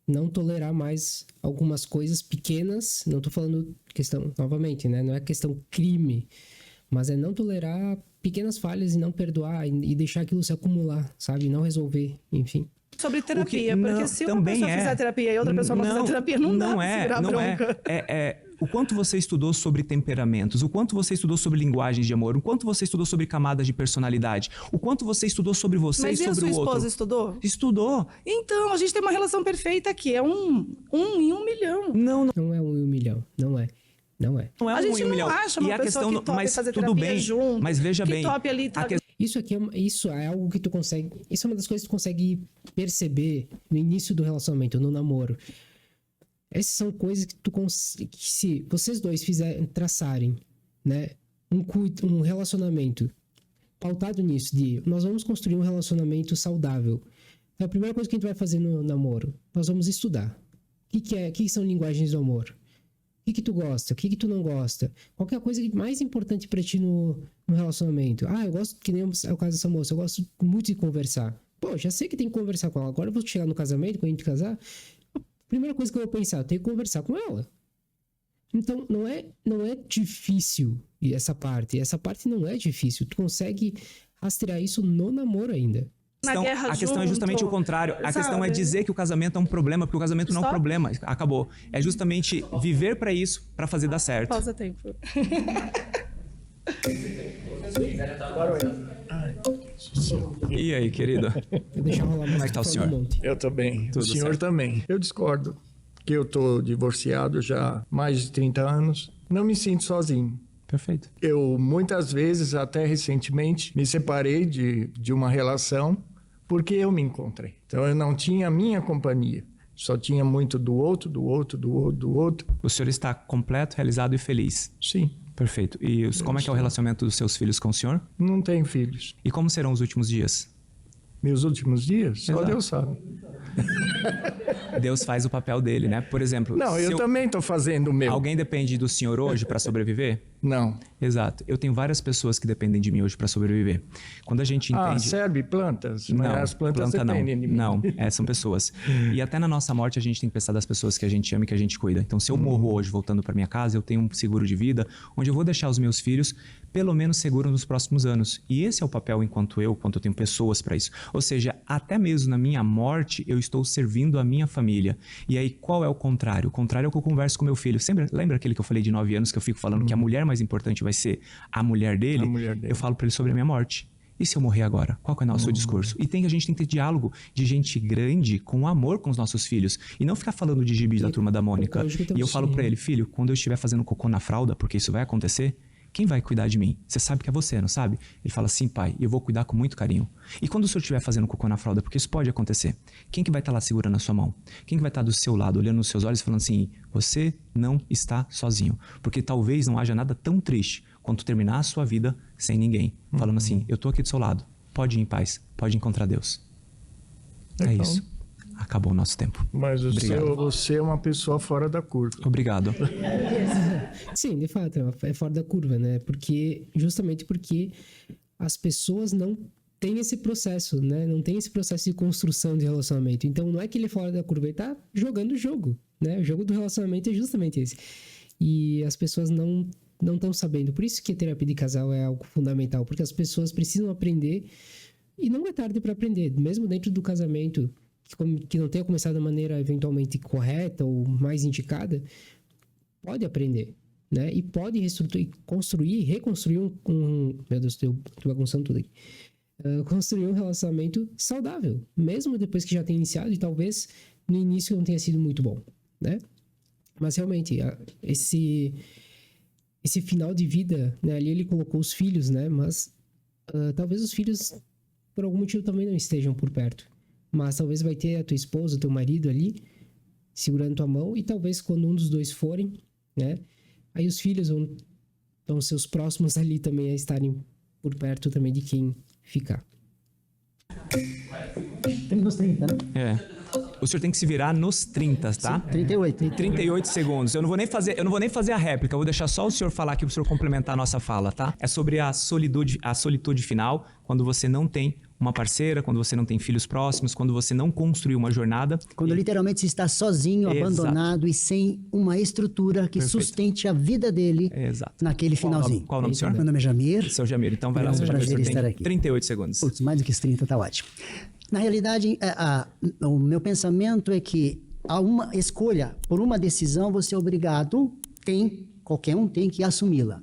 Não tolerar mais algumas coisas pequenas. Não tô falando questão, novamente, né? Não é questão crime, mas é não tolerar pequenas falhas e não perdoar e deixar aquilo se acumular, sabe? Não resolver, enfim. Sobre terapia, porque não, se uma também pessoa fizer terapia e outra pessoa não fizer terapia, não dá pra segurar bronca. O quanto você estudou sobre temperamentos, o quanto você estudou sobre linguagens de amor, o quanto você estudou sobre camadas de personalidade, o quanto você estudou sobre você Mas e sobre o outro. Mas e a sua esposa estudou? Estudou. Então, a gente tem uma relação perfeita aqui, é um em 1 milhão. Não é 1 em 1 milhão, não é. Não é. Não é a gente não acha uma pessoa que tope fazer terapia junto, mas veja que bem, tope ali... Isso é algo que tu consegue... Isso é uma das coisas que tu consegue perceber no início do relacionamento, no namoro. Essas são coisas que tu consegue... Que se vocês dois traçarem, né, um relacionamento pautado nisso, de nós vamos construir um relacionamento saudável. Então, a primeira coisa que a gente vai fazer no namoro, nós vamos estudar. O que são linguagens do amor? O que tu gosta? O que tu não gosta? Qual que é a coisa mais importante pra ti no relacionamento? Eu gosto, que nem é o caso dessa moça, eu gosto muito de conversar. Pô, já sei que tem que conversar com ela. Agora eu vou chegar no casamento, quando a gente casar, a primeira coisa que eu vou pensar, eu tenho que conversar com ela. Então, não é difícil essa parte. Essa parte não é difícil. Tu consegue rastrear isso no namoro ainda. A questão é justamente o contrário. A questão é dizer que o casamento é um problema, porque o casamento não é um problema. Acabou. É justamente viver pra isso, pra fazer dar certo. Pausa tempo. E aí, querido? Como é que tá o senhor? Eu tô bem. Tudo o senhor certo? também. Eu discordo. Que eu tô divorciado já há mais de 30 anos. Não me sinto sozinho. Perfeito. Eu, muitas vezes, até recentemente, me separei de uma relação porque eu me encontrei. Então, eu não tinha a minha companhia. Só tinha muito do outro. O senhor está completo, realizado e feliz? Sim. Perfeito. E como é que é o relacionamento dos seus filhos com o senhor? Não tenho filhos. E como serão os últimos dias? Meus últimos dias? Só Exato. Deus sabe. Deus faz o papel dele, né? Por exemplo... Não, eu também estou fazendo o meu. Alguém depende do senhor hoje para sobreviver? Não. Exato. Eu tenho várias pessoas que dependem de mim hoje para sobreviver. Quando a gente entende... serve plantas? Não, Mas as plantas dependem de mim. Não, são pessoas. E até na nossa morte a gente tem que pensar das pessoas que a gente ama e que a gente cuida. Então, se eu morro hoje voltando para minha casa, eu tenho um seguro de vida onde eu vou deixar os meus filhos pelo menos seguros nos próximos anos. E esse é o papel enquanto eu tenho pessoas para isso. Ou seja, até mesmo na minha morte, eu estou servindo a minha família. E aí, qual é o contrário? O contrário é o que eu converso com meu filho. Lembra aquele que eu falei de 9 anos que eu fico falando que a mulher mais importante vai ser a mulher dele? Eu falo para ele sobre a minha morte. E se eu morrer agora? Qual que é o nosso discurso? E a gente tem que ter diálogo de gente grande com amor com os nossos filhos. E não ficar falando de gibi da Turma da Mônica. E eu falo para ele, filho, quando eu estiver fazendo cocô na fralda, porque isso vai acontecer, quem vai cuidar de mim? Você sabe que é você, não sabe? Ele fala, sim, pai, eu vou cuidar com muito carinho. E quando o senhor estiver fazendo cocô na fralda, porque isso pode acontecer, quem que vai estar lá segurando a sua mão? Quem que vai estar do seu lado, olhando nos seus olhos e falando assim, você não está sozinho. Porque talvez não haja nada tão triste quando tu terminar a sua vida sem ninguém. Falando assim, eu tô aqui do seu lado, pode ir em paz, pode encontrar Deus. É isso. Acabou o nosso tempo. Mas você é uma pessoa fora da curva. Obrigado. Sim, de fato, é fora da curva, né? Justamente porque as pessoas não têm esse processo, né? Não tem esse processo de construção de relacionamento. Então, não é que ele é fora da curva, ele tá jogando o jogo, né? O jogo do relacionamento é justamente esse. E as pessoas não estão sabendo. Por isso que a terapia de casal é algo fundamental, porque as pessoas precisam aprender, e não é tarde para aprender, mesmo dentro do casamento, que não tenha começado da maneira eventualmente correta ou mais indicada, pode aprender, né? E pode reconstruir meu Deus, tô bagunçando tudo aqui. Construir um relacionamento saudável, mesmo depois que já tenha iniciado, e talvez no início não tenha sido muito bom, né? Mas realmente, esse final de vida, né? Ali ele colocou os filhos, né? Mas talvez os filhos, por algum motivo, também não estejam por perto. Mas talvez vai ter a tua esposa, o teu marido ali, segurando tua mão, e talvez quando um dos dois forem, né? Aí os filhos vão ser os próximos ali também a estarem por perto também de quem ficar. Temos nos 30, né? O senhor tem que se virar nos 30, tá? Sim, 38. 38 segundos. Eu não vou nem fazer a réplica, eu vou deixar só o senhor falar aqui para o senhor complementar a nossa fala, tá? É sobre a solitude final, quando você não tem uma parceira, quando você não tem filhos próximos, quando você não construiu uma jornada. Quando literalmente você está sozinho, abandonado e sem uma estrutura que sustente a vida dele naquele finalzinho. Qual o nome do senhor? Meu nome é Jamir. Seu Jamir. Então vai lá, seu Jamir. Prazer estar aqui. 38 segundos. Putz, mais do que os 30, tá ótimo. Na realidade, o meu pensamento é que há uma escolha, por uma decisão, você é obrigado, qualquer um tem que assumi-la.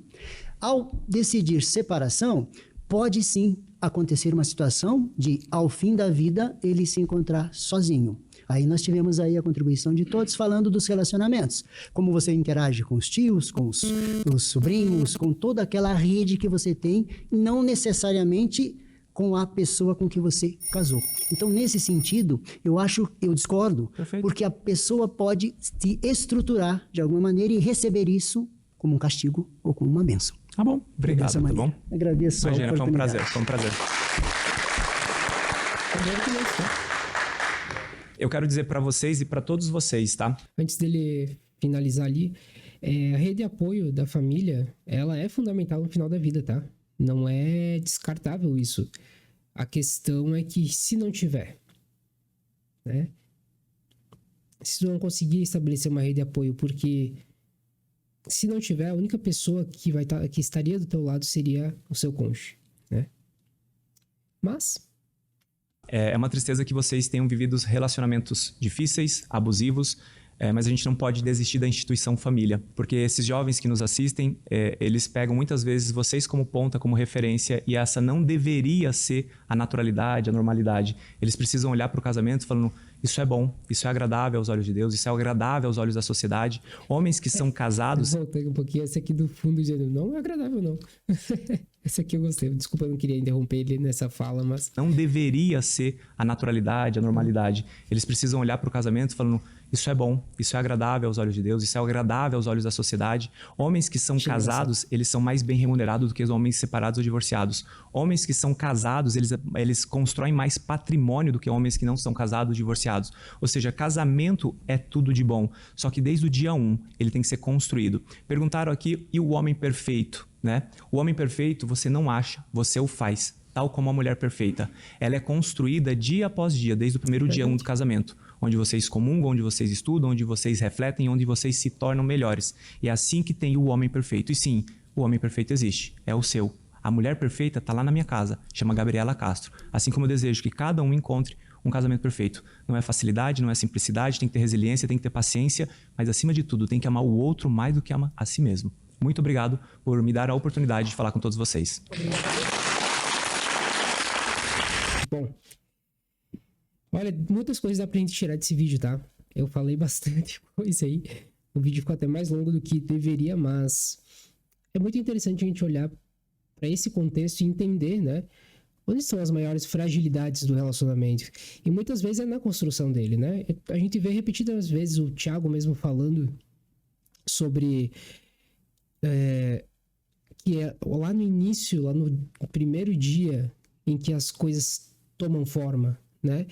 Ao decidir separação, pode sim acontecer uma situação de, ao fim da vida, ele se encontrar sozinho. Aí nós tivemos aí a contribuição de todos falando dos relacionamentos. Como você interage com os tios, com os sobrinhos, com toda aquela rede que você tem, não necessariamente com a pessoa com que você casou. Então, nesse sentido, eu discordo, porque a pessoa pode se estruturar de alguma maneira e receber isso como um castigo ou como uma bênção. Tá bom, obrigado, tá bom? Agradeço. Imagina, foi um prazer. Eu quero dizer para vocês e para todos vocês, tá? Antes dele finalizar ali, a rede de apoio da família, ela é fundamental no final da vida, tá? Não é descartável isso. A questão é que se não tiver, né? Se tu não conseguir estabelecer uma rede de apoio, porque se não tiver, a única pessoa que estaria do teu lado seria o seu cônjuge, né? Mas é uma tristeza que vocês tenham vivido relacionamentos difíceis, abusivos, mas a gente não pode desistir da instituição família, porque esses jovens que nos assistem, eles pegam muitas vezes vocês como ponta, como referência, e essa não deveria ser a naturalidade, a normalidade. Eles precisam olhar para o casamento falando, isso é bom, isso é agradável aos olhos de Deus, isso é agradável aos olhos da sociedade. Homens que são casados... Eu voltei um pouquinho, esse aqui do fundo dizendo, não é agradável não. Esse aqui eu gostei, desculpa, eu não queria interromper ele nessa fala, mas... Não deveria ser a naturalidade, a normalidade. Eles precisam olhar para o casamento falando, isso é bom, isso é agradável aos olhos de Deus, isso é agradável aos olhos da sociedade. Homens que são casados, eles são mais bem remunerados do que os homens separados ou divorciados. Homens que são casados, eles constroem mais patrimônio do que homens que não são casados ou divorciados. Ou seja, casamento é tudo de bom, só que desde o dia 1 ele tem que ser construído. Perguntaram aqui, e o homem perfeito? Né? O homem perfeito você não acha, você o faz, tal como a mulher perfeita. Ela é construída dia após dia, desde o primeiro dia 1 do casamento, onde vocês comungam, onde vocês estudam, onde vocês refletem, onde vocês se tornam melhores. E é assim que tem o homem perfeito. E sim, o homem perfeito existe, é o seu. A mulher perfeita está lá na minha casa, chama Gabriela Castro. Assim como eu desejo que cada um encontre um casamento perfeito. Não é facilidade, não é simplicidade, tem que ter resiliência, tem que ter paciência, mas acima de tudo, tem que amar o outro mais do que ama a si mesmo. Muito obrigado por me dar a oportunidade de falar com todos vocês. Bom, olha, muitas coisas dá pra gente tirar desse vídeo, tá? Eu falei bastante coisa aí. O vídeo ficou até mais longo do que deveria, mas é muito interessante a gente olhar para esse contexto e entender, né? Onde estão as maiores fragilidades do relacionamento? E muitas vezes é na construção dele, né? A gente vê repetidas vezes o Thiago mesmo falando sobre que é lá no início, lá no primeiro dia em que as coisas tomam forma, né?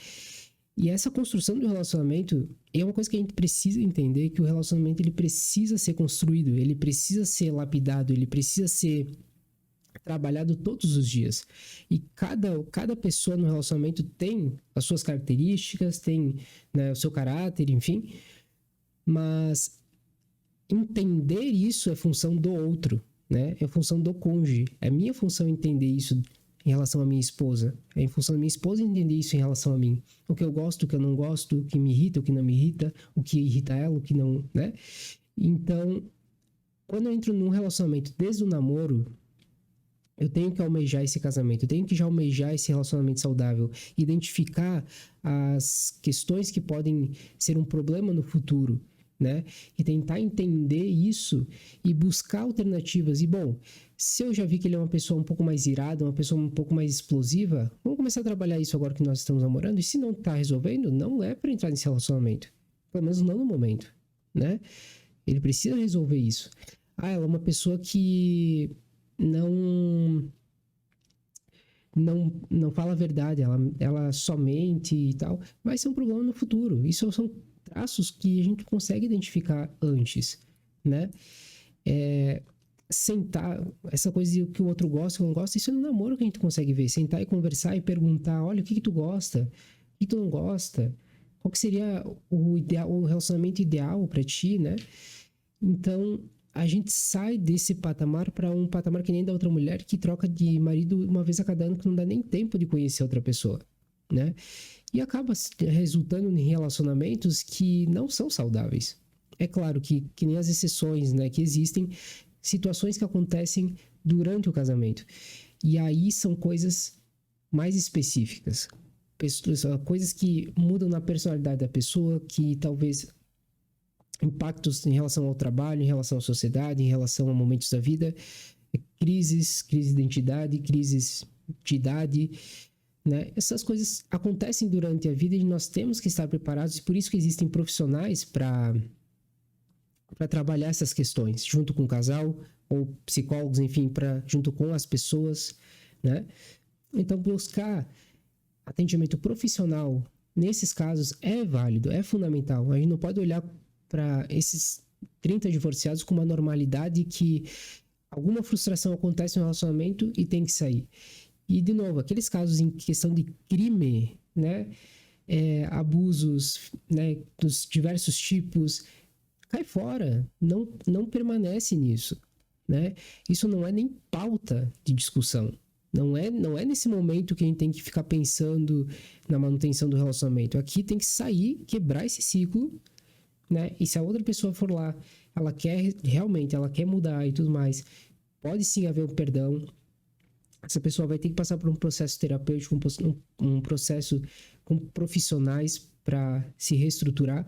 E essa construção do relacionamento é uma coisa que a gente precisa entender, que o relacionamento ele precisa ser construído, ele precisa ser lapidado, ele precisa ser trabalhado todos os dias. E cada pessoa no relacionamento tem as suas características, tem, né, o seu caráter, enfim. Mas entender isso é função do outro, né? É função do cônjuge. É minha função entender isso em relação à minha esposa. É em função da minha esposa entender isso em relação a mim. O que eu gosto, o que eu não gosto, o que me irrita, o que não me irrita, o que irrita ela, o que não, né? Então, quando eu entro num relacionamento desde o namoro, eu tenho que almejar esse casamento, eu tenho que já almejar esse relacionamento saudável, identificar as questões que podem ser um problema no futuro, né? E tentar entender isso e buscar alternativas. E, bom, se eu já vi que ele é uma pessoa um pouco mais irada, uma pessoa um pouco mais explosiva, vamos começar a trabalhar isso agora que nós estamos namorando. E se não está resolvendo, não é para entrar nesse relacionamento. Pelo menos não no momento, né? Ele precisa resolver isso. Ela é uma pessoa que não fala a verdade, ela só mente e tal. Vai ser um problema no futuro. Isso são traços que a gente consegue identificar antes, né? Sentar, essa coisa que o outro gosta, não gosta, isso é no namoro que a gente consegue ver. Sentar e conversar e perguntar, olha, o que tu gosta? O que tu não gosta? Qual que seria o relacionamento ideal para ti, né? Então, a gente sai desse patamar para um patamar que nem da outra mulher que troca de marido uma vez a cada ano, que não dá nem tempo de conhecer outra pessoa, né? E acaba resultando em relacionamentos que não são saudáveis. É claro que nem as exceções, né, que existem situações que acontecem durante o casamento. E aí são coisas mais específicas. Coisas que mudam na personalidade da pessoa, que talvez impactos em relação ao trabalho, em relação à sociedade, em relação a momentos da vida, crises de identidade, crises de idade, né? Essas coisas acontecem durante a vida e nós temos que estar preparados, e por isso que existem profissionais para trabalhar essas questões, junto com o casal, ou psicólogos, enfim, junto com as pessoas, né? Então, buscar atendimento profissional nesses casos é válido, é fundamental. A gente não pode olhar para esses 30 divorciados com uma normalidade que alguma frustração acontece no relacionamento e tem que sair. E, de novo, aqueles casos em questão de crime, né, abusos, né, dos diversos tipos, cai fora, não permanece nisso, né? Isso não é nem pauta de discussão. Não é nesse momento que a gente tem que ficar pensando na manutenção do relacionamento. Aqui tem que sair, quebrar esse ciclo, né? E se a outra pessoa for lá, ela quer mudar e tudo mais, pode sim haver um perdão. Essa pessoa vai ter que passar por um processo terapêutico, um processo com profissionais para se reestruturar.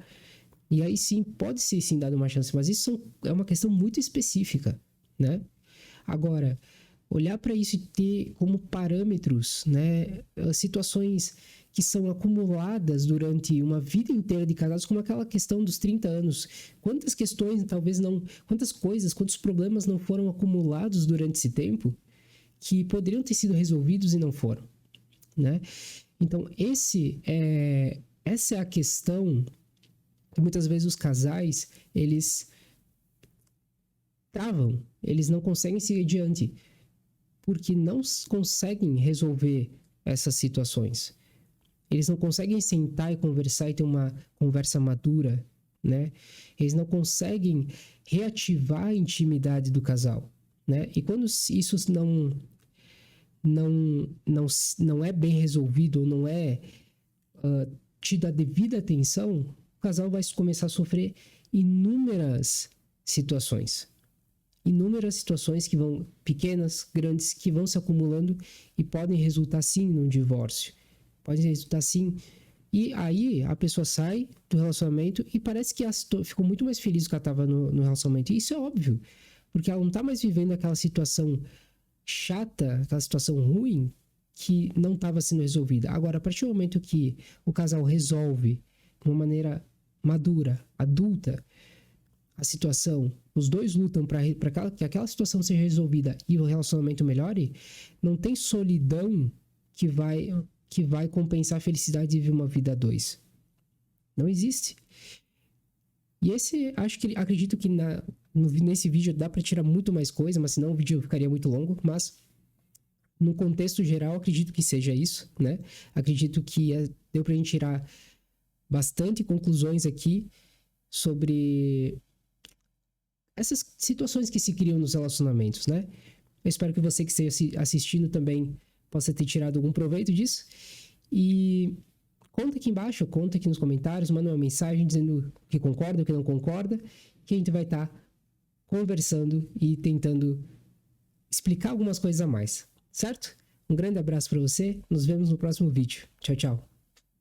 E aí sim, pode ser sim dado uma chance, mas isso é uma questão muito específica, né? Agora, olhar para isso e ter como parâmetros, né, situações que são acumuladas durante uma vida inteira de casados, como aquela questão dos 30 anos. Quantas questões, quantos problemas não foram acumulados durante esse tempo que poderiam ter sido resolvidos e não foram, né? Então, essa é a questão que muitas vezes os casais, eles travam, eles não conseguem seguir adiante, porque não conseguem resolver essas situações. Eles não conseguem sentar e conversar e ter uma conversa madura, né? Eles não conseguem reativar a intimidade do casal, né? E quando isso não é bem resolvido ou não é tido a devida atenção, o casal vai começar a sofrer inúmeras situações que vão, pequenas, grandes, que vão se acumulando e podem resultar sim num divórcio. Podem resultar sim. E aí a pessoa sai do relacionamento e parece que ficou muito mais feliz do que ela estava no relacionamento. E isso é óbvio, porque ela não está mais vivendo aquela situação chata, aquela situação ruim que não estava sendo resolvida. Agora, a partir do momento que o casal resolve de uma maneira madura, adulta, a situação, os dois lutam para que aquela situação seja resolvida e o relacionamento melhore, não tem solidão que vai compensar a felicidade de viver uma vida a dois. Não existe. E acredito que nesse vídeo dá para tirar muito mais coisa, mas senão o vídeo ficaria muito longo, mas no contexto geral acredito que seja isso, né? Acredito que deu pra gente tirar bastante conclusões aqui sobre essas situações que se criam nos relacionamentos, né? Eu espero que você que esteja assistindo também possa ter tirado algum proveito disso. E conta aqui embaixo, conta aqui nos comentários, manda uma mensagem dizendo que concorda ou que não concorda, que a gente vai estar conversando e tentando explicar algumas coisas a mais, certo? Um grande abraço para você, nos vemos no próximo vídeo. Tchau, tchau.